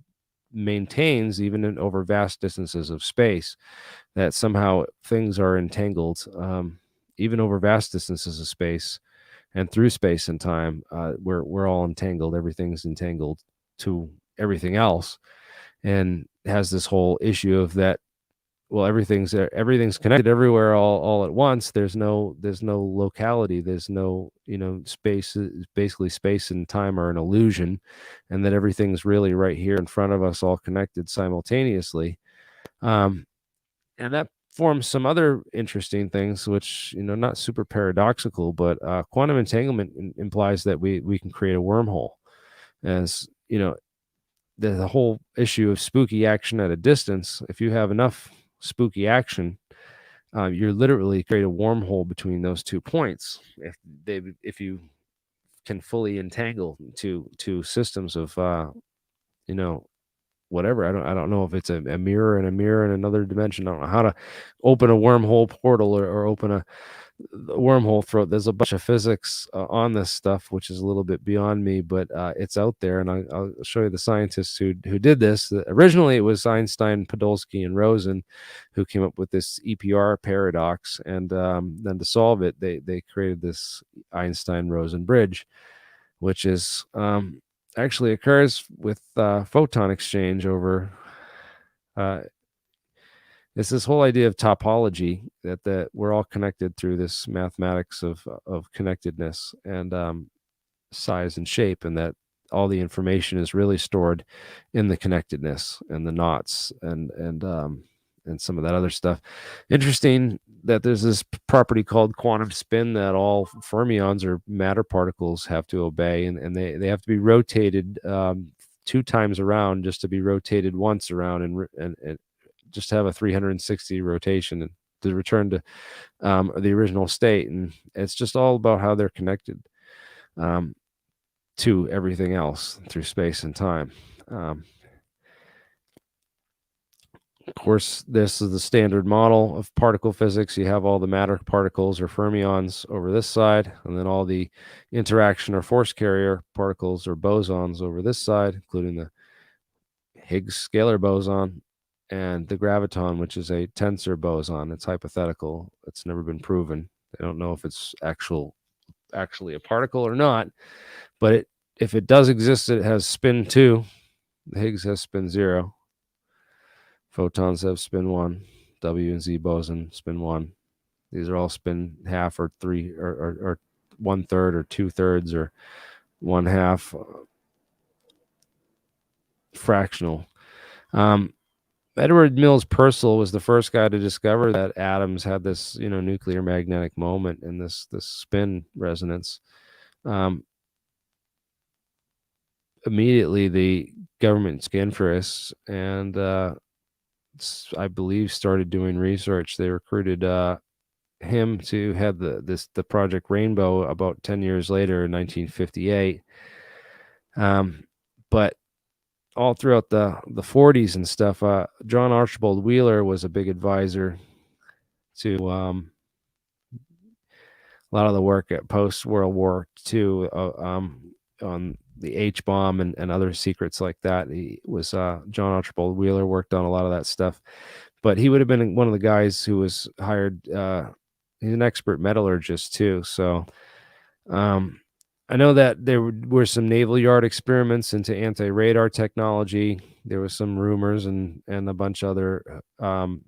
[SPEAKER 1] maintains even over vast distances of space, that somehow things are entangled, even over vast distances of space and through space and time. We're all entangled. Everything's entangled to everything else, and has this whole issue of that. Well, everything's connected everywhere all at once. There's no locality. There's no, space. Basically, space and time are an illusion, and that everything's really right here in front of us, all connected simultaneously. And that forms some other interesting things, which, not super paradoxical, but quantum entanglement implies that we can create a wormhole. As the whole issue of spooky action at a distance. If you have enough spooky action, you're literally create a wormhole between those 2 points. If you can fully entangle two systems of whatever. I don't know if it's a mirror and a mirror in another dimension. I don't know how to open a wormhole portal or open a wormhole throat. There's a bunch of physics on this stuff, which is a little bit beyond me, but it's out there, and I'll show you the scientists who did this. Originally, it was Einstein, Podolsky, and Rosen who came up with this EPR paradox, and then to solve it, they created this Einstein-Rosen bridge, which is actually occurs with photon exchange over. It's this whole idea of topology, that we're all connected through this mathematics of connectedness and size and shape, and that all the information is really stored in the connectedness and the knots and some of that other stuff. Interesting that there's this property called quantum spin that all fermions or matter particles have to obey, and they have to be rotated 2 times around just to be rotated once around, and just have a 360 rotation and to return to the original state. And it's just all about how they're connected to everything else through space and time. Of course, this is the standard model of particle physics. You have all the matter particles or fermions over this side, and then all the interaction or force carrier particles or bosons over this side, including the Higgs scalar boson and the graviton, which is a tensor boson. It's hypothetical. It's never been proven. They don't know if it's actually a particle or not, but if it does exist, it has spin 2. The Higgs has spin 0. Photons have spin 1. W and Z boson spin 1. These are all spin half or 3 or 1/3 or 2/3 or 1/2 fractional. Edward Mills Purcell was the first guy to discover that atoms had this, nuclear magnetic moment and this spin resonance. Immediately, the government scanned for us, and I believe started doing research. They recruited him to head the Project Rainbow about 10 years later in 1958. But all throughout the 40s and stuff, John Archibald Wheeler was a big advisor to a lot of the work at post World War II on the H bomb and other secrets like that. He was John Archibald Wheeler worked on a lot of that stuff, but he would have been one of the guys who was hired. He's an expert metallurgist too, so I know that there were some naval yard experiments into anti-radar technology. There was some rumors and a bunch of other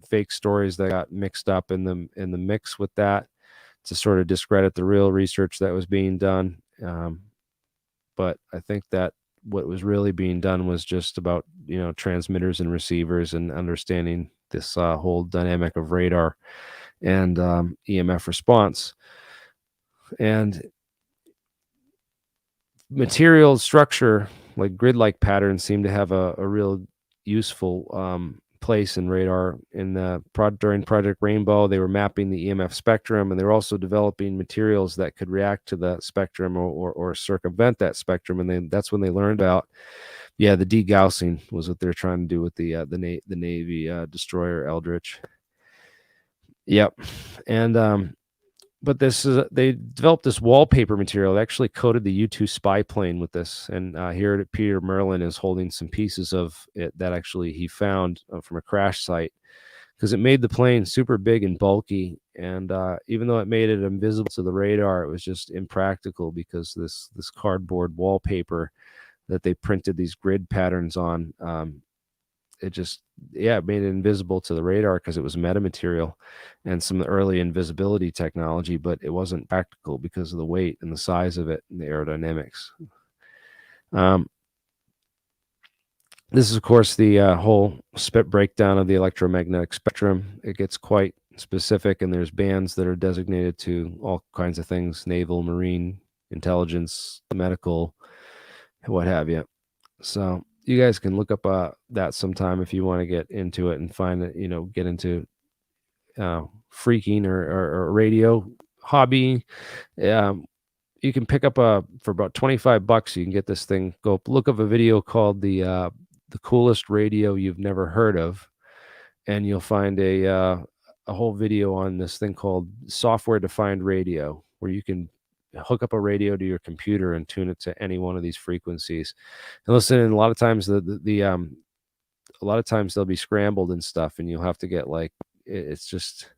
[SPEAKER 1] fake stories that got mixed up in the mix with that to sort of discredit the real research that was being done. But I think that what was really being done was just about transmitters and receivers and understanding this whole dynamic of radar and EMF response. And material structure like grid-like patterns seem to have a real useful place in radar. In the during Project Rainbow, they were mapping the EMF spectrum, and they were also developing materials that could react to the spectrum or circumvent that spectrum. And that's when they learned about, yeah, the degaussing was what they're trying to do with the Navy destroyer Eldridge. Yep. And but they developed this wallpaper material. They actually coated the U-2 spy plane with this. And here Peter Merlin is holding some pieces of it that actually he found from a crash site, because it made the plane super big and bulky. And even though it made it invisible to the radar, it was just impractical, because this cardboard wallpaper that they printed these grid patterns on, it just, yeah, it made it invisible to the radar because it was metamaterial and some early invisibility technology, but it wasn't practical because of the weight and the size of it and the aerodynamics. This is, of course, the whole breakdown of the electromagnetic spectrum. It gets quite specific, and there's bands that are designated to all kinds of things: naval, marine, intelligence, medical, what have you. So you guys can look up that sometime if you want to get into it and find it, get into freaking or radio hobby. You can pick up for about $25. You can get this thing. Go look up a video called the coolest radio you've never heard of, and you'll find a whole video on this thing called software defined radio, where you can hook up a radio to your computer and tune it to any one of these frequencies. And listen, and a lot of times a lot of times they'll be scrambled and stuff, and you'll have to get it's just,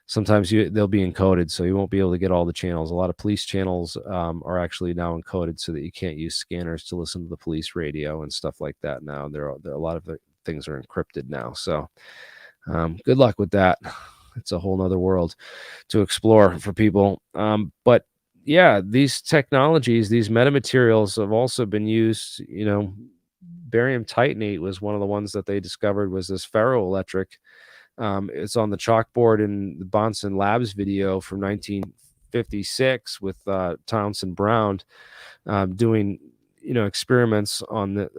[SPEAKER 1] sometimes they'll be encoded, so you won't be able to get all the channels. A lot of police channels are actually now encoded so that you can't use scanners to listen to the police radio and stuff like that. Now there are a lot of things are encrypted now, so good luck with that. It's a whole nother world to explore for people. But yeah, these technologies, these metamaterials have also been used. Barium titanate was one of the ones that they discovered, was this ferroelectric. It's on the chalkboard in the Bonson Labs video from 1956 with Townsend Brown doing experiments on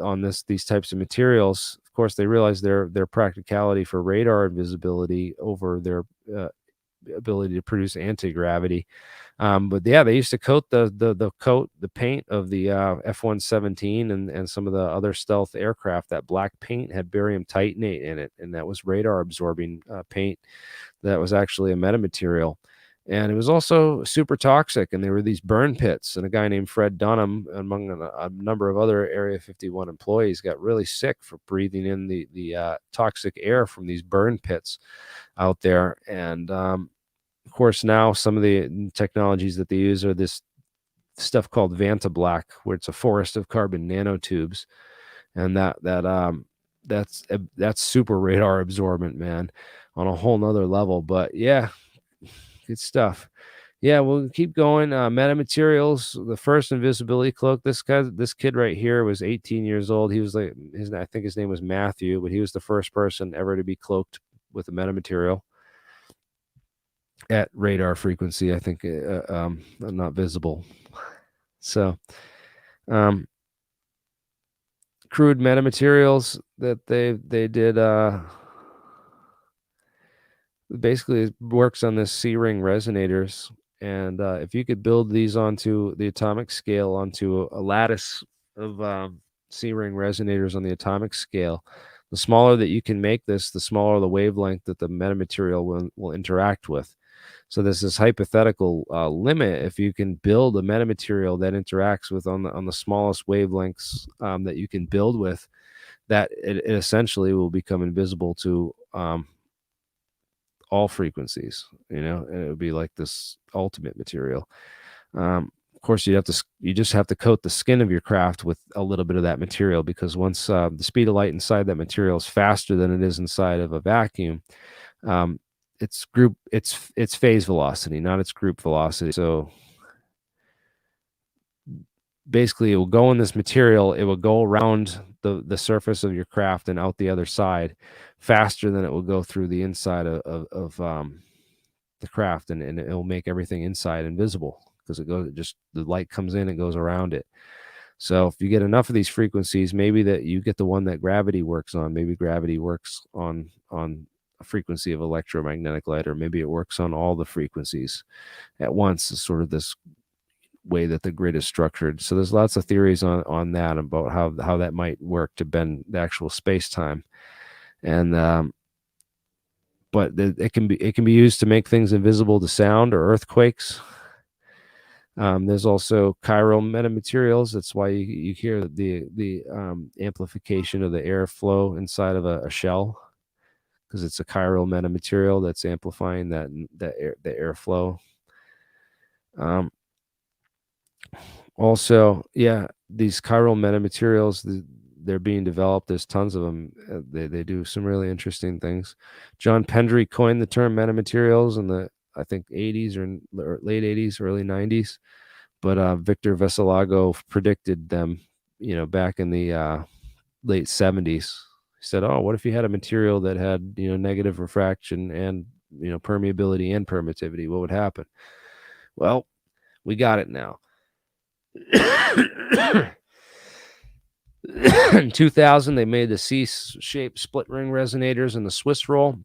[SPEAKER 1] these types of materials. Of course, they realized their practicality for radar invisibility over their ability to produce anti-gravity. But yeah, they used to coat the paint of the F-117 and some of the other stealth aircraft. That black paint had barium titanate in it, and that was radar absorbing paint that was actually a metamaterial. And it was also super toxic, and there were these burn pits. And a guy named Fred Dunham, among a number of other Area 51 employees, got really sick for breathing in the toxic air from these burn pits out there. And of course, now some of the technologies that they use are this stuff called Vanta Black, where it's a forest of carbon nanotubes, and that's super radar absorbent, man, on a whole nother level. But yeah, good stuff. Yeah, we'll keep going. Metamaterials, the first invisibility cloak. This kid right here was 18 years old. He was I think his name was Matthew, but he was the first person ever to be cloaked with a metamaterial at radar frequency. I think not visible. So, crude metamaterials that they did. Basically, it works on this C-ring resonators, and if you could build these onto the atomic scale, onto a lattice of C-ring resonators on the atomic scale, the smaller that you can make this, the smaller the wavelength that the metamaterial will interact with. So there's this hypothetical limit. If you can build a metamaterial that interacts with on the smallest wavelengths that you can build with, that it essentially will become invisible to all frequencies, and it would be like this ultimate material. Of course, you just have to coat the skin of your craft with a little bit of that material, because once the speed of light inside that material is faster than it is inside of a vacuum, it's phase velocity, not its group velocity. So basically, it will go in this material, it will go around the surface of your craft and out the other side faster than it will go through the inside of the craft, and it will make everything inside invisible, because the light comes in and goes around it. So if you get enough of these frequencies, maybe that you get the one that gravity works on. Maybe gravity works on a frequency of electromagnetic light, or maybe it works on all the frequencies at once. Is sort of this way that the grid is structured. So there's lots of theories on that, about how that might work to bend the actual space time, and but it can be used to make things invisible to sound or earthquakes. There's also chiral metamaterials. That's why you hear the amplification of the airflow inside of a shell, because it's a chiral metamaterial that's amplifying the airflow. Also, yeah, these chiral metamaterials, they're being developed. There's tons of them. They do some really interesting things. John Pendry coined the term metamaterials in the, I think, 80s or late 80s, early 90s. But Victor Veselago predicted them, back in the late 70s. He said, "Oh, what if you had a material that had, negative refraction and, permeability and permittivity? What would happen?" Well, we got it now. In 2000, they made the C-shaped split ring resonators and the Swiss roll.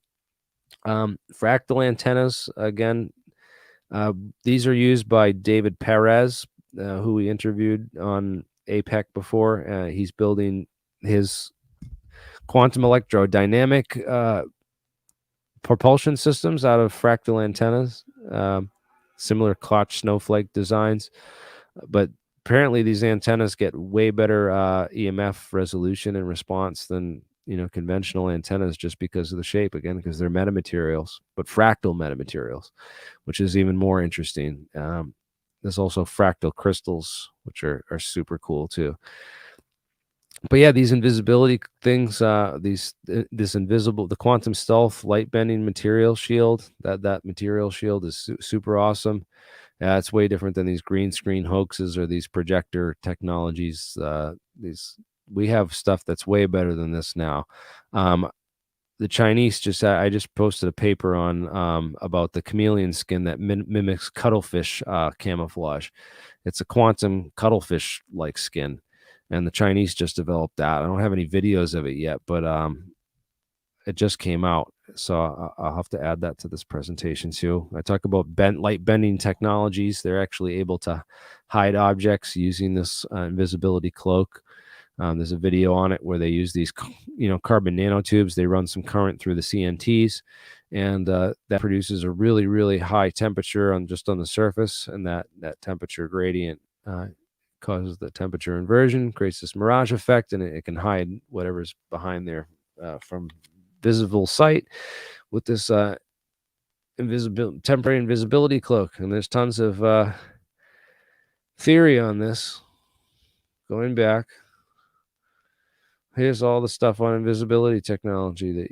[SPEAKER 1] Fractal antennas, again, these are used by David Perez, who we interviewed on APEC before. He's building his quantum electrodynamic propulsion systems out of fractal antennas, similar clutch snowflake designs. But apparently these antennas get way better EMF resolution and response than conventional antennas, just because of the shape, again, because they're metamaterials, but fractal metamaterials, which is even more interesting. There's also fractal crystals, which are super cool too. But yeah, these invisibility things, the quantum stealth light bending material shield, that material shield is super awesome. It's way different than these green screen hoaxes or these projector technologies. We have stuff that's way better than this now. The Chinese I just posted a paper on about the chameleon skin that mimics cuttlefish camouflage. It's a quantum cuttlefish like skin, and the Chinese just developed that. I don't have any videos of it yet, but it just came out, so I'll have to add that to this presentation too. I talk about light bending technologies. They're actually able to hide objects using this invisibility cloak. There's a video on it where they use these, carbon nanotubes. They run some current through the CNTs, and that produces a really, really high temperature on the surface, and that temperature gradient causes the temperature inversion, creates this mirage effect, and it can hide whatever's behind there from visible sight with this temporary invisibility cloak. And there's tons of theory on this going back. Here's all the stuff on invisibility technology that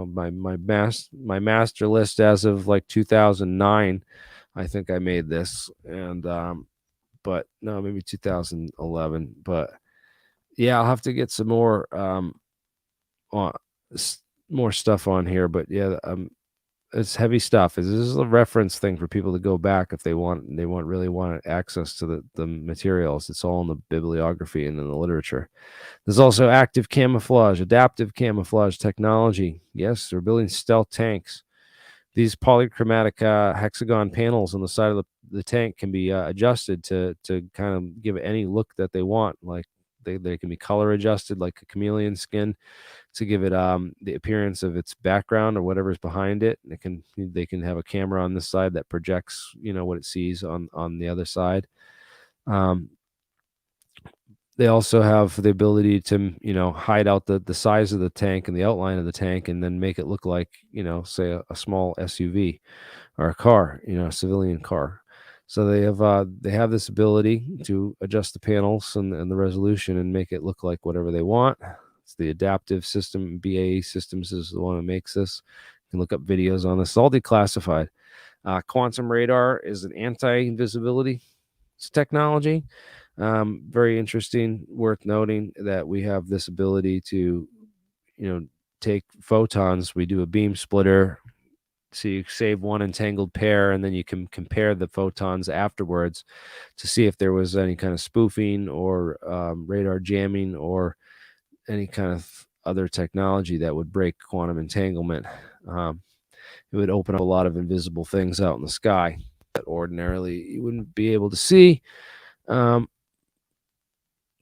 [SPEAKER 1] my master list as of like 2009. I think I made this, and but no, maybe 2011. But yeah, I'll have to get some more more stuff on here. But yeah, it's heavy stuff. This is a reference thing for people to go back if they really want access to the materials. It's all in the bibliography and in the literature. There's also active camouflage, adaptive camouflage technology. Yes, they're building stealth tanks. These polychromatic hexagon panels on the side of the tank can be adjusted to kind of give it any look that they want. Like they can be color adjusted, like a chameleon skin, to give it the appearance of its background or whatever's behind it. And they can have a camera on this side that projects what it sees on the other side. They also have the ability to, hide out the size of the tank and the outline of the tank, and then make it look like, say a small SUV or a car, a civilian car. So they have this ability to adjust the panels and the resolution and make it look like whatever they want. It's the adaptive system. BAE Systems is the one that makes this. You can look up videos on this. It's all declassified. Quantum radar is an anti-invisibility technology. Very interesting, worth noting that we have this ability to, take photons. We do a beam splitter, So you save one entangled pair, and then you can compare the photons afterwards to see if there was any kind of spoofing or radar jamming or any kind of other technology that would break quantum entanglement. It would open up a lot of invisible things out in the sky that ordinarily you wouldn't be able to see.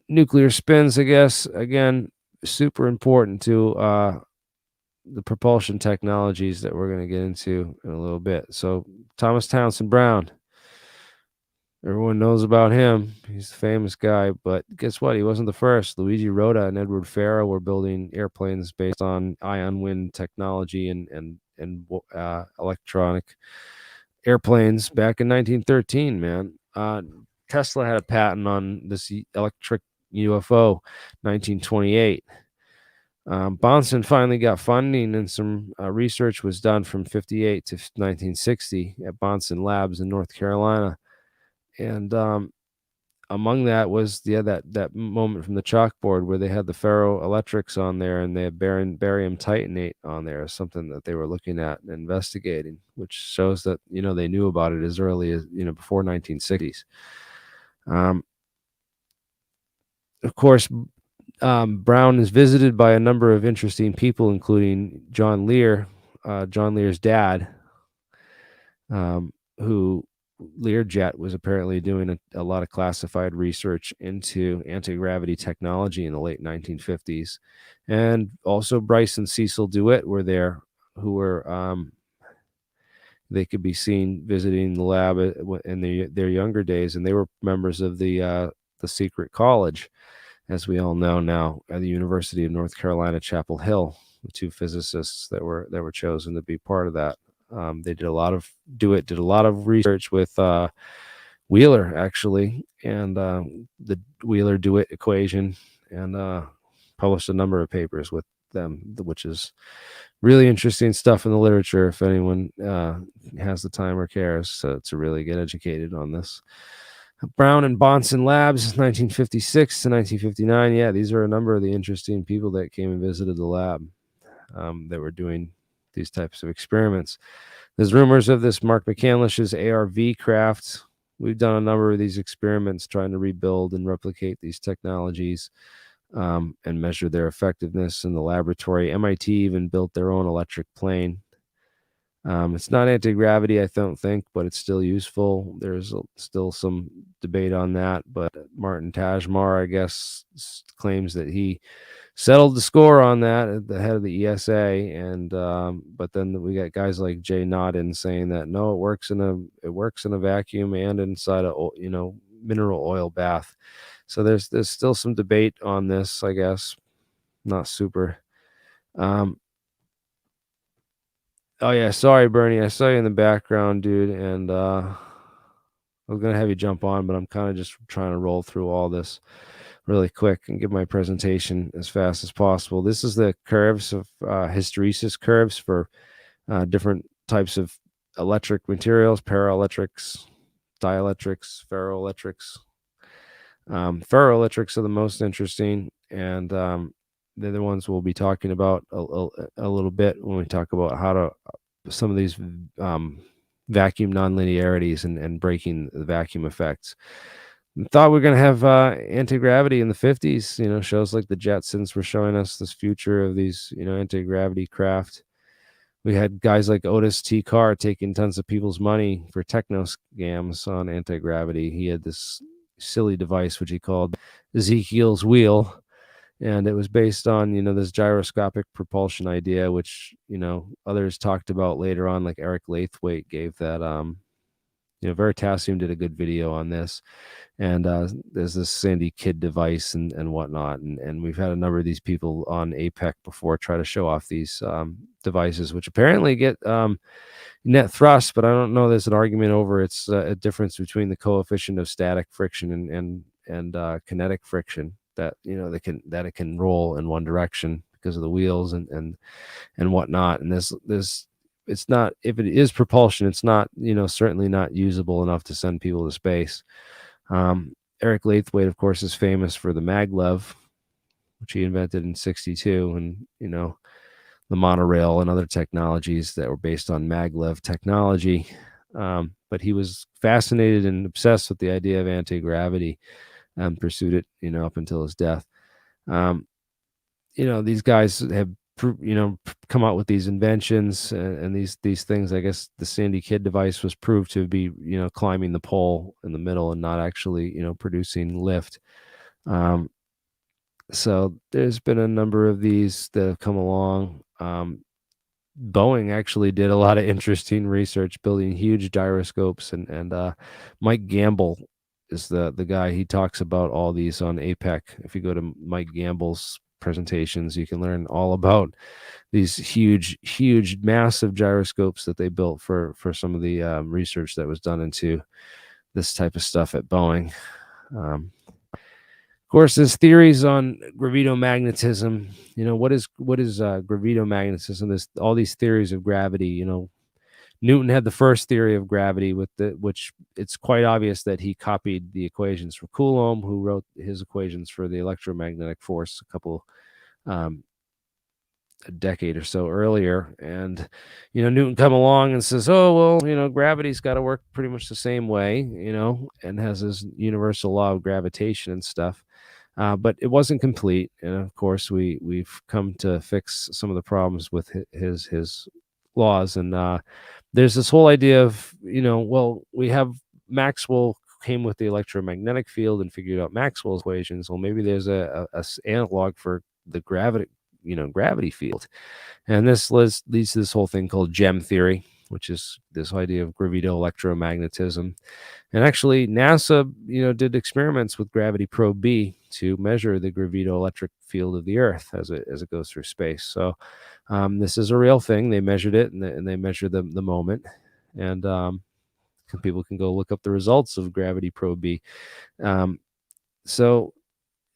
[SPEAKER 1] Nuclear spins, I guess, again, super important to the propulsion technologies that we're going to get into in a little bit. So Thomas Townsend Brown, everyone knows about him. He's a famous guy, but guess what? He wasn't the first. Luigi Rota and Edward Farrow were building airplanes based on ion wind technology and electronic airplanes back in 1913, man. Tesla had a patent on this electric UFO 1928. Bonson finally got funding, and some research was done from 58 to 1960 at Bonson Labs in North Carolina. And among that was that moment from the chalkboard where they had the ferroelectrics on there, and they had barium titanate on there, something that they were looking at and investigating, which shows that they knew about it as early as before 1960s. Of course, Brown is visited by a number of interesting people, including John Lear, John Lear's dad, who Learjet was apparently doing a lot of classified research into anti-gravity technology in the late 1950s. And also Bryce and Cecil DeWitt were there, who were they could be seen visiting the lab in their younger days, and they were members of the secret college, as we all know now, at the University of North Carolina, Chapel Hill. The two physicists that were chosen to be part of that. They did a lot of research with Wheeler, actually, and the Wheeler-DeWitt equation, and published a number of papers with them, which is really interesting stuff in the literature if anyone has the time or cares to really get educated on this. Brown and Bonson Labs, 1956 to 1959. Yeah, these are a number of the interesting people that came and visited the lab that were doing these types of experiments. There's rumors of this Mark McCandlish's ARV craft. We've done a number of these experiments trying to rebuild and replicate these technologies and measure their effectiveness in the laboratory. MIT even built their own electric plane. It's not anti-gravity, I don't think, but it's still useful. There's still some debate on that, but Martin Tajmar, I guess, claims that he settled the score on that at the head of the ESA, and but then we got guys like Jay Nodin saying that no, it works in a vacuum and inside a mineral oil bath. So there's still some debate on this, I guess. Not super. Oh yeah, sorry, Bernie. I saw you in the background, dude, and I was gonna have you jump on, but I'm kind of just trying to roll through all this really quick and give my presentation as fast as possible. This is the curves of hysteresis curves for different types of electric materials: paraelectrics, dielectrics, ferroelectrics. Ferroelectrics are the most interesting, and they're the ones we'll be talking about a little bit when we talk about how to some of these vacuum nonlinearities and breaking the vacuum effects. Thought we are going to have anti-gravity in the 50s. Shows like the Jetsons were showing us this future of these anti-gravity craft. We had guys like Otis T. Carr taking tons of people's money for techno scams on anti-gravity. He had this silly device which he called Ezekiel's wheel, and it was based on this gyroscopic propulsion idea, which others talked about later on, like Eric Lathwaite gave that. Veritasium did a good video on this, and there's this Sandy Kidd device and whatnot, and we've had a number of these people on APEC before try to show off these devices, which apparently get net thrust, but I don't know there's an argument over its a difference between the coefficient of static friction and kinetic friction, that it can roll in one direction because of the wheels and whatnot. And this it's not, if it is propulsion, it's not certainly not usable enough to send people to space. Eric Lathwaite, of course, is famous for the maglev, which he invented in 1962, and the monorail and other technologies that were based on maglev technology. But he was fascinated and obsessed with the idea of anti-gravity and pursued it, up until his death. These guys have come out with these inventions and these things. I guess the Sandy Kid device was proved to be climbing the pole in the middle and not actually producing lift. So there's been a number of these that have come along. Boeing actually did a lot of interesting research building huge gyroscopes, and Mike Gamble is the guy. He talks about all these on APEC. If you go to Mike Gamble's presentations, you can learn all about these huge massive gyroscopes that they built for some of the research that was done into this type of stuff at Boeing. Of course, there's theories on Gravito magnetism. What is Gravito magnetism? There's all these theories of gravity. Newton had the first theory of gravity, which it's quite obvious that he copied the equations from Coulomb, who wrote his equations for the electromagnetic force a decade or so earlier. And Newton come along and says, oh well, gravity's got to work pretty much the same way, and has this universal law of gravitation and stuff. But it wasn't complete, and of course we've come to fix some of the problems with his laws. And there's this whole idea of we have Maxwell came with the electromagnetic field and figured out Maxwell's equations. Well, maybe there's a analog for the gravity field, and this leads to this whole thing called gem theory, which is this idea of gravito electromagnetism. And actually NASA did experiments with gravity probe B to measure the gravito electric field of the Earth as it goes through space. So this is a real thing. They measured it, and they measured the moment, and people can go look up the results of gravity probe B. So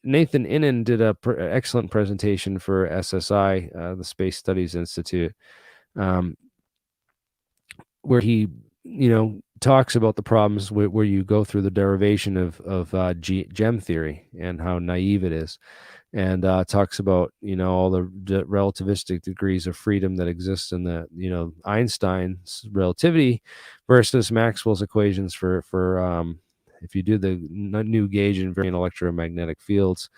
[SPEAKER 1] Nathan Innen did an excellent presentation for SSI, the Space Studies Institute, where he talks about the problems where you go through the derivation of gem theory and how naive it is, and talks about all the relativistic degrees of freedom that exist in the Einstein's relativity versus Maxwell's equations for if you do the new gauge invariant electromagnetic fields,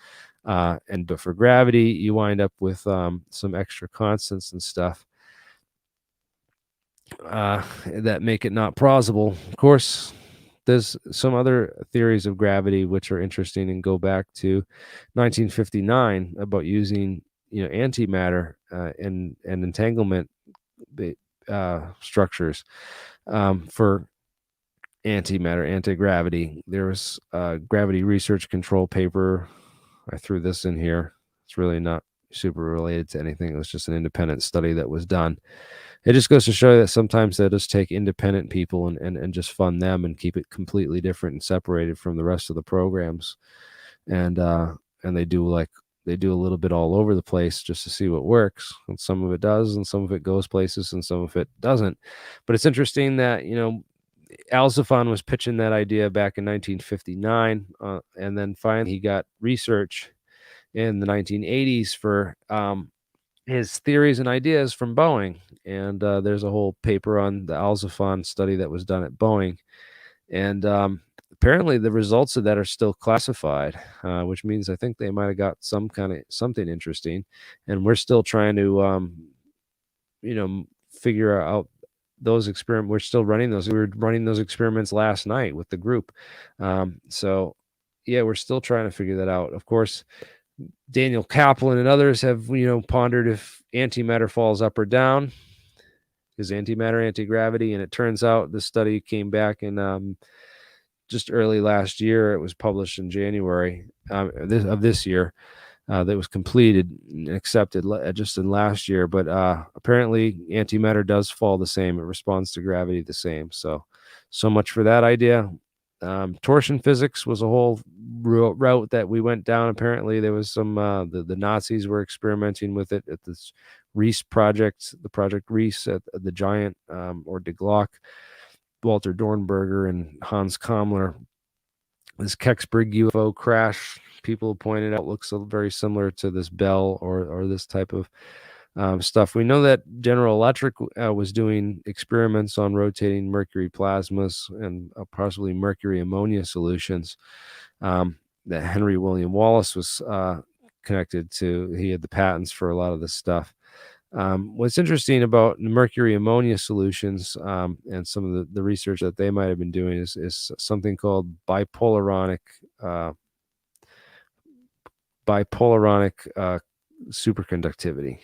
[SPEAKER 1] but for gravity you wind up with some extra constants and stuff that make it not plausible. Of course, there's some other theories of gravity which are interesting and go back to 1959 about using antimatter and entanglement structures for antimatter, anti-gravity. There was a gravity research control paper. I threw this in here. It's really not super related to anything. It was just an independent study that was done. It just goes to show you that sometimes they just take independent people and just fund them and keep it completely different and separated from the rest of the programs. And they do a little bit all over the place just to see what works. And some of it does, and some of it goes places, and some of it doesn't. But it's interesting that, Alzafan was pitching that idea back in 1959. And then finally he got research in the 1980s for his theories and ideas from Boeing. And there's a whole paper on the Alzafan study that was done at Boeing. And apparently the results of that are still classified, which means I think they might have got something interesting. And we're still trying to, figure out those experiments. We're still running those. We were running those experiments last night with the group. So yeah, we're still trying to figure that out. Of course, Daniel Kaplan and others have, pondered if antimatter falls up or down. Is antimatter anti-gravity? And it turns out the study came back in just early last year. It was published in January of this year. That was completed and accepted just in last year. But apparently antimatter does fall the same. It responds to gravity the same. So much for that idea. Torsion physics was a whole route that we went down. Apparently there was some the Nazis were experimenting with it at this Reese project, the Project Reese at the Giant or De Glock. Walter Dornberger and Hans Kammler. This Kecksburg UFO crash, people pointed out, looks very similar to this Bell or this type of stuff. We know that General Electric was doing experiments on rotating mercury plasmas and possibly mercury ammonia solutions. That Henry William Wallace was connected to. He had the patents for a lot of this stuff. What's interesting about mercury ammonia solutions and some of the research that they might have been doing is something called bipolaronic superconductivity.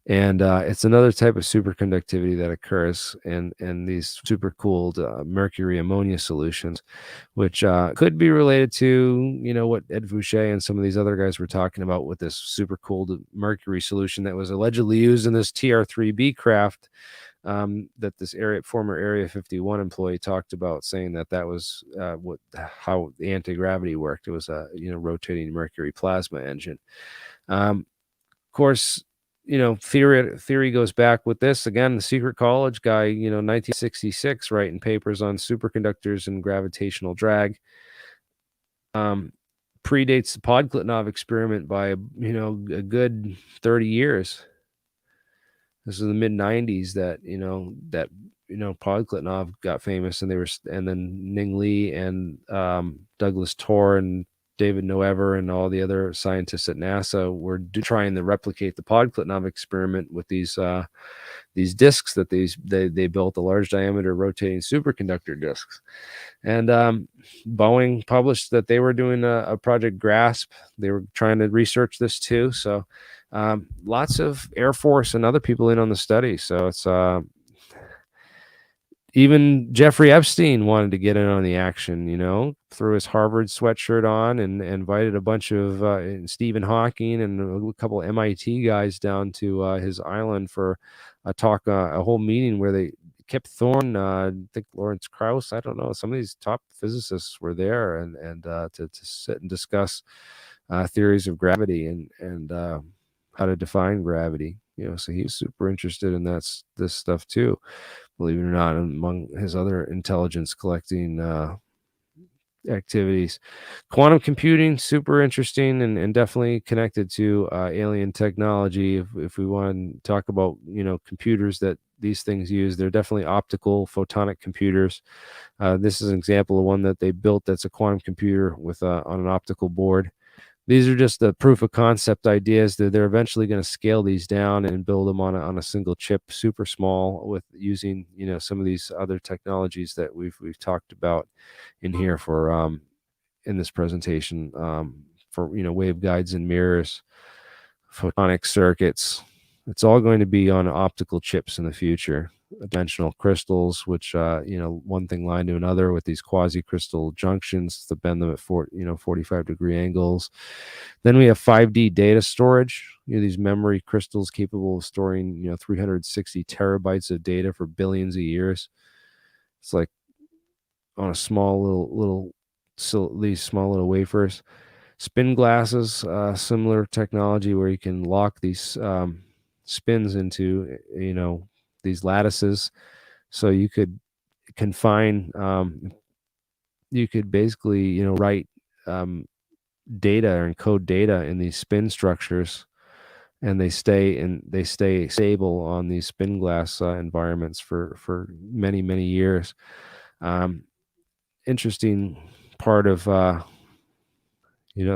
[SPEAKER 1] And it's another type of superconductivity that occurs in these supercooled mercury ammonia solutions, which could be related to, what Ed Fouché and some of these other guys were talking about with this supercooled mercury solution that was allegedly used in this TR-3B craft that this former Area 51 employee talked about, saying that was how the anti-gravity worked. It was a rotating mercury plasma engine. Of course, theory goes back with this again. The Secret College guy, 1966, writing papers on superconductors and gravitational drag. Predates the Podkletnov experiment by a good 30 years. This is the mid 90s that Podkletnov got famous, and then Ning Li and Douglas Torr and David Noever and all the other scientists at NASA were trying to replicate the Podkletnov experiment with these disks that they built, the large diameter rotating superconductor disks. And Boeing published that they were doing a project GRASP. They were trying to research this too. So lots of Air Force and other people in on the study. So it's even Jeffrey Epstein wanted to get in on the action, threw his Harvard sweatshirt on and invited a bunch of Stephen Hawking and a couple of MIT guys down to his island for a talk, a whole meeting where they Kip Thorne, I think Lawrence Krauss, I don't know, some of these top physicists were there and to sit and discuss theories of gravity and how to define gravity. So he was super interested in this stuff too, believe it or not, among his other intelligence collecting activities. Quantum computing, super interesting and definitely connected to alien technology. If we want to talk about computers that these things use, they're definitely optical photonic computers. This is an example of one that they built that's a quantum computer with on an optical board. These are just the proof of concept ideas that they're eventually going to scale these down and build them on a single chip, super small, with using some of these other technologies that we've talked about in here for in this presentation, for waveguides and mirrors, photonic circuits. It's all going to be on optical chips in the future. Dimensional crystals, which one thing line to another with these quasi-crystal junctions to bend them at 45-degree angles. Then we have 5D data storage. These memory crystals capable of storing 360 terabytes of data for billions of years. It's like on a small these small little wafers. Spin glasses, similar technology where you can lock these spins into these lattices, so you could confine you could basically write data or encode data in these spin structures, and they stay stable on these spin glass environments for many years. Interesting part of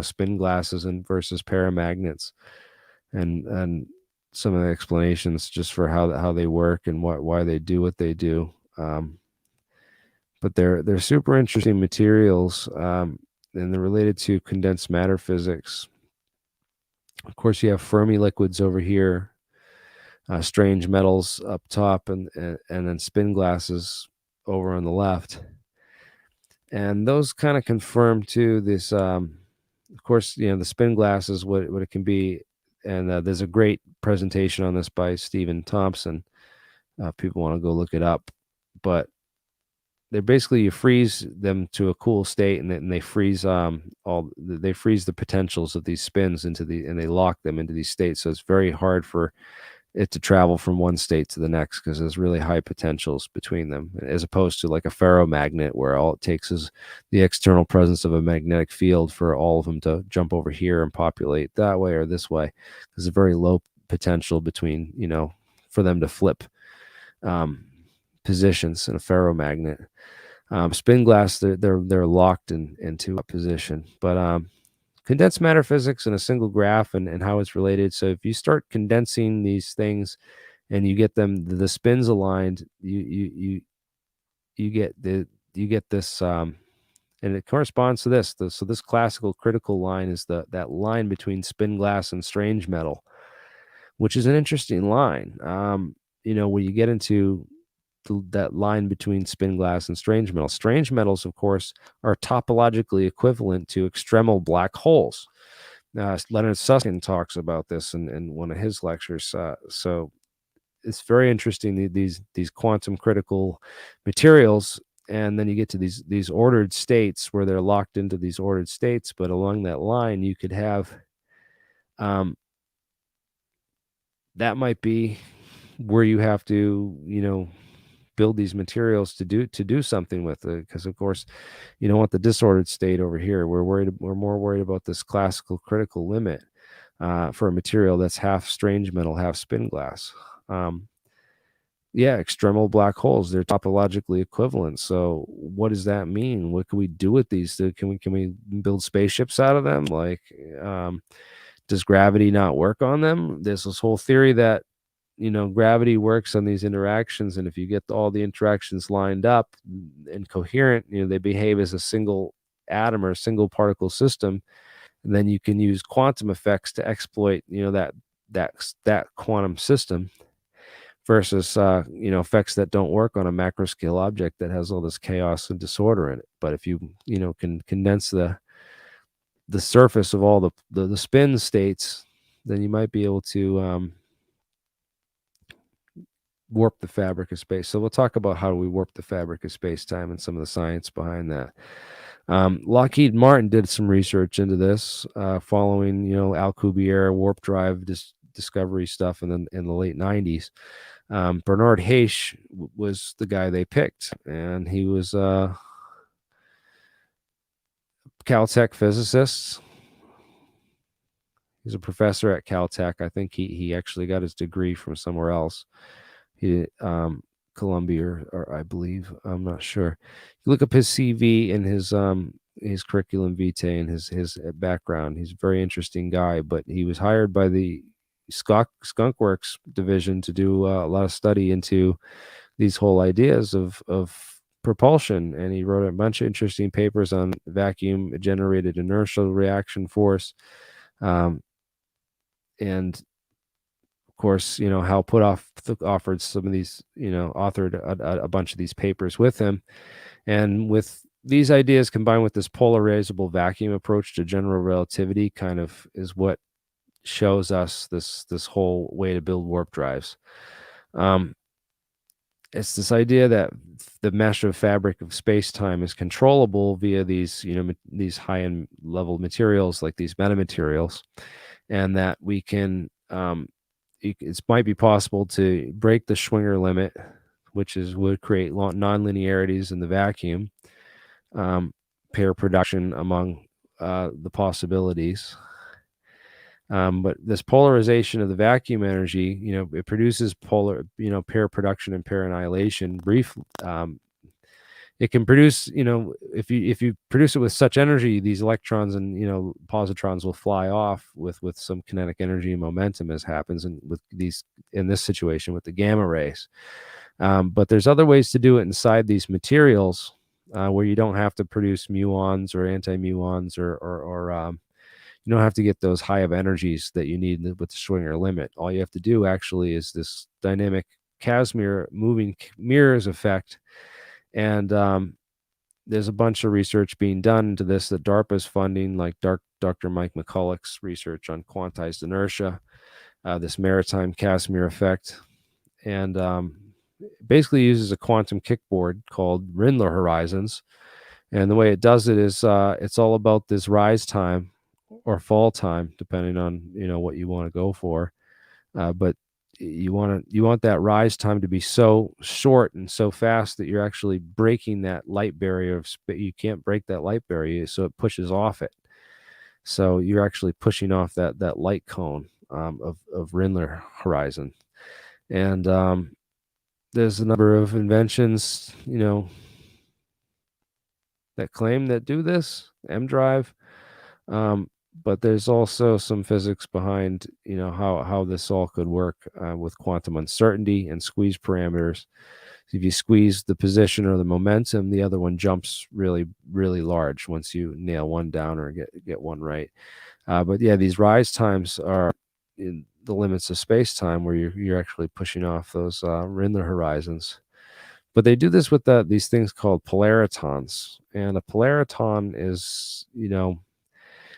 [SPEAKER 1] spin glasses and versus paramagnets, and some of the explanations just for how they work and why they do what they do. But they're super interesting materials, and they're related to condensed matter physics. Of course, you have Fermi liquids over here, strange metals up top, and then spin glasses over on the left. And those kind of confirm too this. Of course, the spin glasses, what it can be. And there's a great presentation on this by Stephen Thompson. People want to go look it up, but they're basically, you freeze them to a cool state, and they freeze they freeze the potentials of these spins and they lock them into these states. So it's very hard for it to travel from one state to the next because there's really high potentials between them, as opposed to like a ferromagnet where all it takes is the external presence of a magnetic field for all of them to jump over here and populate that way or this way. There's a very low potential between, for them to flip positions in a ferromagnet. Spin glass, they're locked into a position. But condensed matter physics in a single graph and how it's related. So if you start condensing these things and you get them the spins aligned, you get this, and it corresponds to this. So this classical critical line is that line between spin glass and strange metal, which is an interesting line. When you get into that line between spin glass and strange metal. Strange metals, of course, are topologically equivalent to extremal black holes. Leonard Susskind talks about this in one of his lectures. So it's very interesting, these quantum critical materials, and then you get to these ordered states where they're locked into these ordered states. But along that line, you could have that might be where you have to build these materials to do something with it, because of course you don't want the disordered state over here. We're more worried about this classical critical limit for a material that's half strange metal, half spin glass. Extremal black holes, they're topologically equivalent. So what does that mean? What can we do with these? Can we build spaceships out of them? Like, does gravity not work on them? There's this whole theory that gravity works on these interactions, and if you get all the interactions lined up and coherent, they behave as a single atom or a single particle system, and then you can use quantum effects to exploit that quantum system versus effects that don't work on a macro scale object that has all this chaos and disorder in it. But if you can condense the surface of all the spin states, then you might be able to warp the fabric of space. So we'll talk about how we warp the fabric of space-time and some of the science behind that. Lockheed Martin did some research into this following Alcubierre warp drive discovery stuff in the late 90s. Bernard Hayes was the guy they picked, and he was a Caltech physicist. He's a professor at Caltech. I think he actually got his degree from somewhere else. He Columbia or I believe, I'm not sure. You look up his CV and his curriculum vitae and his background. He's a very interesting guy, but he was hired by the Skunk Works division to do a lot of study into these whole ideas of propulsion, and he wrote a bunch of interesting papers on vacuum generated inertial reaction force, and of course, Hal Puthoff offered some of these, authored a bunch of these papers with him. And with these ideas combined with this polarizable vacuum approach to general relativity kind of is what shows us this whole way to build warp drives. It's this idea that the mesh of fabric of space-time is controllable via these, these high-end level materials like these metamaterials, and that we can it might be possible to break the Schwinger limit, which would create nonlinearities in the vacuum, pair production among the possibilities. But this polarization of the vacuum energy, it produces pair production and pair annihilation. It can produce, if you produce it with such energy, these electrons and positrons will fly off with some kinetic energy and momentum, as happens in this situation with the gamma rays. But there's other ways to do it inside these materials where you don't have to produce muons or anti-muons or you don't have to get those high of energies that you need with the Schwinger limit. All you have to do actually is this dynamic Casimir moving mirrors effect. And there's a bunch of research being done into this that DARPA's funding, like Dr. Mike McCulloch's research on quantized inertia, this maritime Casimir effect, and basically uses a quantum kickboard called Rindler horizons. And the way it does it is it's all about this rise time or fall time, depending on what you want to go for. But you want that rise time to be so short and so fast that you're actually breaking that light barrier you can't break that light barrier, so it pushes off it. So you're actually pushing off that light cone of Rindler horizon. And there's a number of inventions, that claim that do this, M drive. But there's also some physics behind, how this all could work with quantum uncertainty and squeeze parameters. If you squeeze the position or the momentum, the other one jumps really, really large once you nail one down or get one right. But yeah, these rise times are in the limits of space time, where you're actually pushing off those Rindler horizons. But they do this with these things called polaritons, and a polaraton is,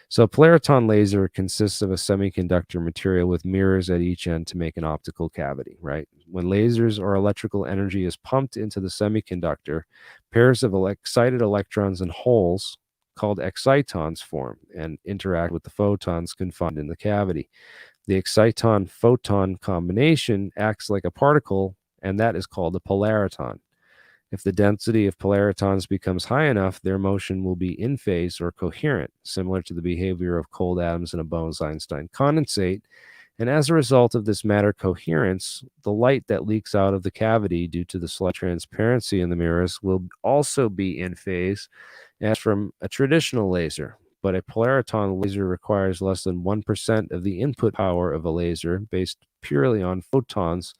[SPEAKER 1] so a polaraton laser consists of a semiconductor material with mirrors at each end to make an optical cavity, right? When lasers or electrical energy is pumped into the semiconductor, pairs of excited electrons and holes called excitons form and interact with the photons confined in the cavity. The exciton-photon combination acts like a particle, and that is called a polaraton. If the density of polaritons becomes high enough, their motion will be in phase or coherent, similar to the behavior of cold atoms in a Bose-Einstein condensate. And as a result of this matter coherence, the light that leaks out of the cavity due to the slight transparency in the mirrors will also be in phase, as from a traditional laser. But a polaraton laser requires less than 1% of the input power of a laser based purely on photons,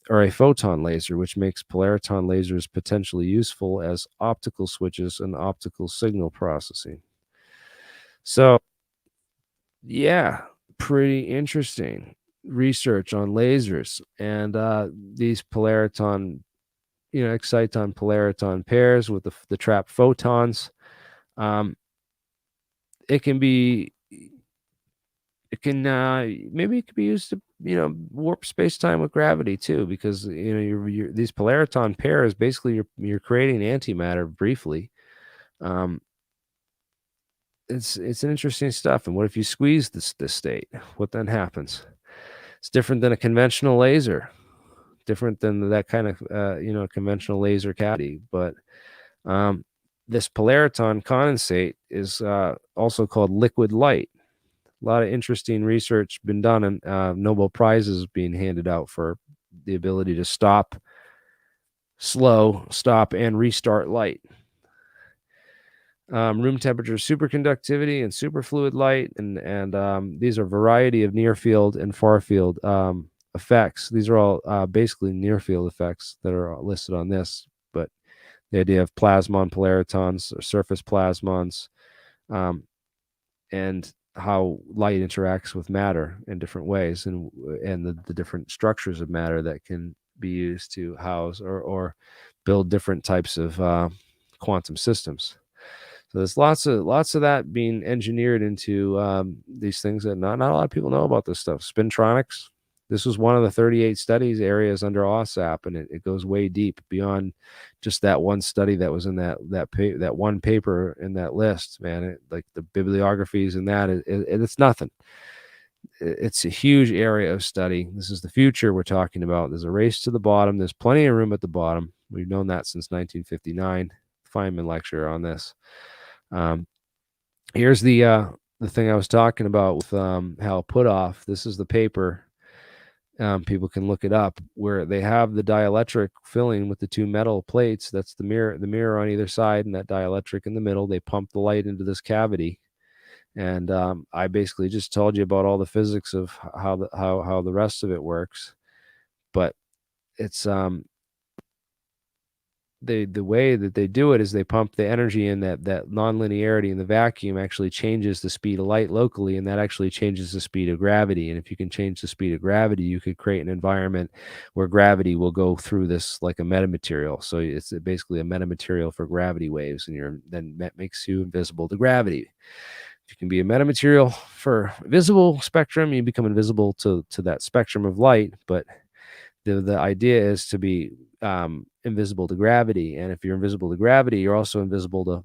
[SPEAKER 1] or a photon laser, which makes polaraton lasers potentially useful as optical switches and optical signal processing. So, yeah, pretty interesting research on lasers. And these polaraton, exciton polaraton pairs with the trapped photons, it can be, maybe it could be used to, warp space-time with gravity too, because you're these polaraton pairs, basically you're creating antimatter briefly. It's an interesting stuff. And what if you squeeze this state? What then happens? It's different than a conventional laser, different than that kind of conventional laser cavity. But this polaraton condensate is also called liquid light. A lot of interesting research been done, and Nobel Prizes being handed out for the ability to stop, and restart light. Room temperature superconductivity and superfluid light, and these are a variety of near field and far field effects. These are all basically near field effects that are listed on this, but the idea of plasmon polaritons or surface plasmons, and how light interacts with matter in different ways, and the different structures of matter that can be used to house or build different types of quantum systems. So there's lots of that being engineered into these things that not a lot of people know about this stuff. Spintronics. This was one of the 38 studies areas under OSAP, and it goes way deep beyond just that one study that was in that one paper in that list. Man, like the bibliographies and that, it's nothing. It's a huge area of study. This is the future we're talking about. There's a race to the bottom. There's plenty of room at the bottom. We've known that since 1959. Feynman lecture on this. Here's the thing I was talking about with Hal Puthoff. This is the paper. People can look it up, where they have the dielectric filling with the two metal plates. That's the mirror on either side, and that dielectric in the middle. They pump the light into this cavity, and I basically just told you about all the physics of how the rest of it works. But it's the way that they do it is they pump the energy in. That nonlinearity in the vacuum actually changes the speed of light locally, and that actually changes the speed of gravity. And if you can change the speed of gravity, you could create an environment where gravity will go through this like a metamaterial. So it's basically a metamaterial for gravity waves, and that makes you invisible to gravity. If you can be a metamaterial for visible spectrum, you become invisible to that spectrum of light. But the idea is to be invisible to gravity. And if you're invisible to gravity, you're also invisible to,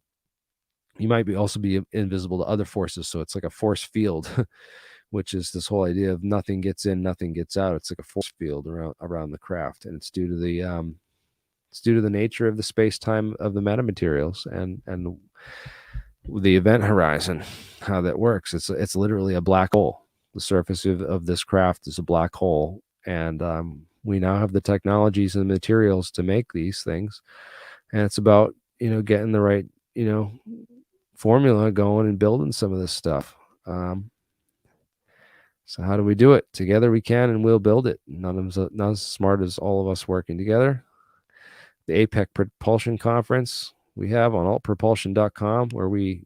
[SPEAKER 1] you might also be invisible to other forces. So it's like a force field, which is this whole idea of nothing gets in, nothing gets out. It's like a force field around the craft. And it's due to the nature of the space-time of the metamaterials and the event horizon, how that works. It's literally a black hole. The surface of this craft is a black hole, and we now have the technologies and the materials to make these things. And it's about, getting the right, formula going and building some of this stuff. So how do we do it? Together we can, and we'll build it. Not as smart as all of us working together. The APEC Propulsion Conference we have on altpropulsion.com, where we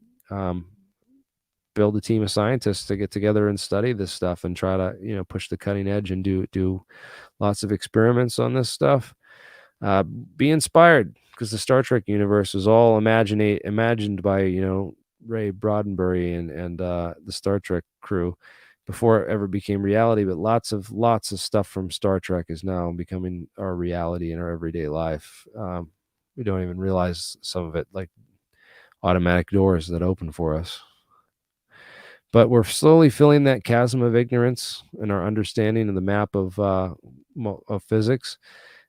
[SPEAKER 1] build a team of scientists to get together and study this stuff and try to, push the cutting edge and do lots of experiments on this stuff. Be inspired, because the Star Trek universe was all imagined by, Ray Roddenberry and the Star Trek crew before it ever became reality. But lots of stuff from Star Trek is now becoming our reality in our everyday life. We don't even realize some of it, like automatic doors that open for us. But we're slowly filling that chasm of ignorance in our understanding of the map of physics.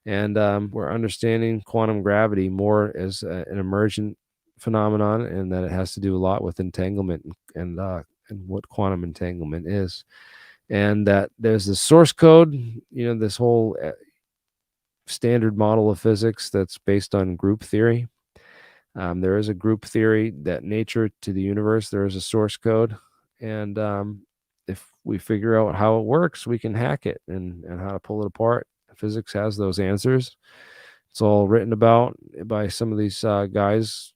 [SPEAKER 1] And we're understanding quantum gravity more as an emergent phenomenon, and that it has to do a lot with entanglement and what quantum entanglement is. And that there's the source code, this whole standard model of physics that's based on group theory. There is a group theory that nature to the universe, there is a source code. And if we figure out how it works, we can hack it and how to pull it apart. Physics has those answers. It's all written about by some of these guys,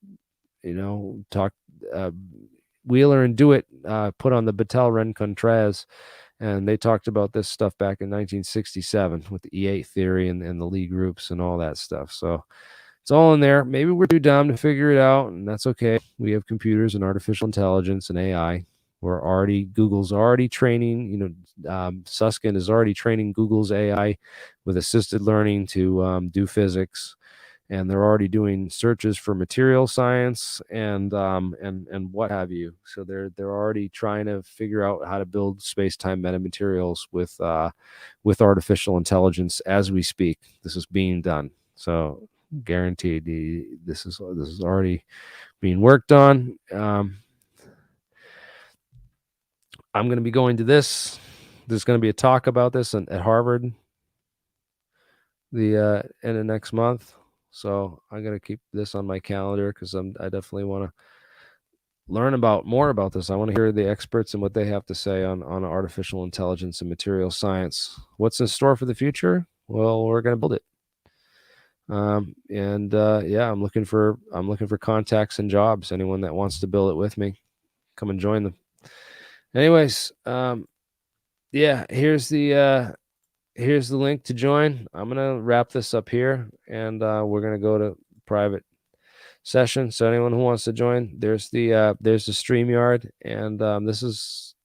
[SPEAKER 1] Wheeler and Dewitt put on the Battelle Rencontres, and they talked about this stuff back in 1967 with the E8 theory and the Lie groups and all that stuff. So it's all in there. Maybe we're too dumb to figure it out, and that's okay. We have computers and artificial intelligence and AI. Google's already training, Susskind is already training Google's AI with assisted learning to do physics. And they're already doing searches for material science and what have you. So they're already trying to figure out how to build space-time metamaterials with artificial intelligence as we speak. This is being done. So guaranteed, this is already being worked on. I'm going to be going to this. There's going to be a talk about this at Harvard the end of next month. So I'm going to keep this on my calendar, because I definitely want to learn more about this. I want to hear the experts and what they have to say on artificial intelligence and material science. What's in store for the future? Well, we're going to build it. I'm looking for contacts and jobs. Anyone that wants to build it with me, come and join them. Anyways, here's the link to join. I'm gonna wrap this up here, and we're gonna go to private session. So anyone who wants to join, there's the StreamYard, and this is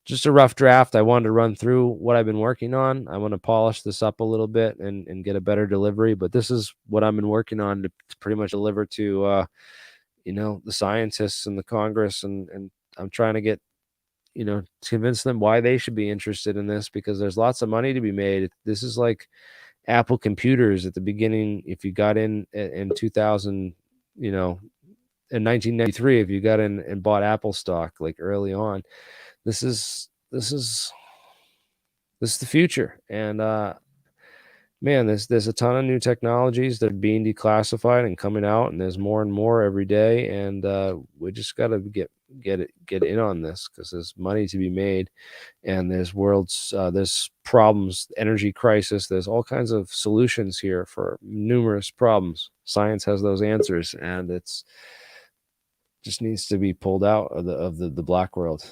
[SPEAKER 1] just a rough draft. I wanted to run through what I've been working on. I want to polish this up a little bit and get a better delivery. But this is what I've been working on to pretty much deliver to the scientists and the Congress, and I'm trying to get to convince them why they should be interested in this, because there's lots of money to be made. This is like Apple computers at the beginning. If you got in 2000, in 1993, if you got in and bought Apple stock like early on, this is the future. And man, there's a ton of new technologies that are being declassified and coming out, and there's more and more every day. And we just got to get in on this, because there's money to be made, and there's problems, energy crisis. There's all kinds of solutions here for numerous problems. Science has those answers, and it's just needs to be pulled out of the black world.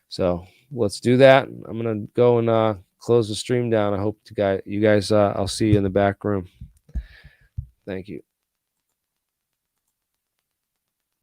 [SPEAKER 1] So let's do that. I'm gonna go and close the stream down. I hope you guys I'll see you in the back room. Thank you.